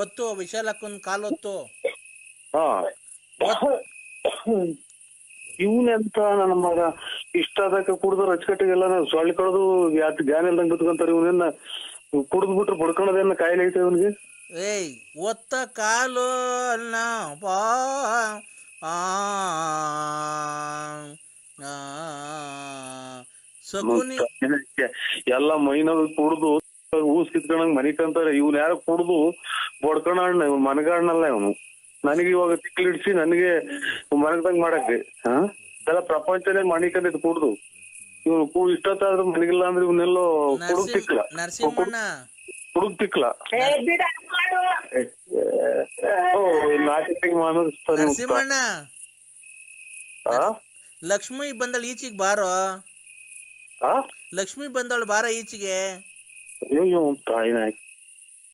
ಒತ್ತು, ವಿಶಾಲ್ ಅಕ್ಕನ ಕಾಲು ಒತ್ತು. ಇವನೆಂತ ನನ್ನ ಮಗ ಇಷ್ಟ ಅದಕ್ಕೆ ಕುಡ್ದು ಅಚ್ಚುಕಟ್ಟಿಗೆಲ್ಲ ಸೊಳ್ಳೆ ಕಳೆದು ಯಾತ್ ಜ್ಞಾನ ಇಲ್ದಂಗೆ ಕುತ್ಕೊಂತಾರೆ. ಇವನೇನ ಕುಡ್ದ್ಬಿಟ್ರೆ ಬಡ್ಕೊಳೋದೇನ ಕಾಯಿಲೆ ಐತೆ ಇವನಿಗೆ? ಏಯ್, ಒತ್ತ ಕಾಲು ಅಲ್ಲ ಪಾ ಸಕುನಿ. ಎಲ್ಲ ಮೈನಾಗ ಕುಡ್ದು ಊಸ್ ಕಿತ್ಕೊಂಡಂಗ್ ಮನಿಕಂತಾರೆ. ಇವ್ನ ಯಾರು ಕುಡ್ದು ಬಡ್ಕೊಣ ಇವ್ನು ಮನಗಾಡ್ನಲ್ಲ ಇವನು. ನನಗೆ ಇವಾಗ ತಿಕ್ಲಿಡ್ಸಿ ನನಗೆ ಮನಗದಂಗ್ ಮಾಡಕ್ಕೆ ಎಲ್ಲ ಪ್ರಪಂಚನೇ ಮಣಿಕಂದಿದ್ ಕುಡ್ದು. ಇವನು ಇಷ್ಟೊತ್ತಾದ್ರೂ ಮನಗಿಲ್ಲ ಅಂದ್ರೆ ಇವನ್ನೆಲ್ಲೋ ಕುಡುಕ್ತಿಕ್ಲ ನರಸಿಂಹಣ್ಣ. ಲಕ್ಷ್ಮಿ ಬಂದಳು ಈಚಿಗೆ ಬಾರೋ. ಲಕ್ಷ್ಮಿ ಬಂದಳು ಬಾರ ಈಚೆಗೆ. ಅಯ್ಯೋ ತಾಯಿನ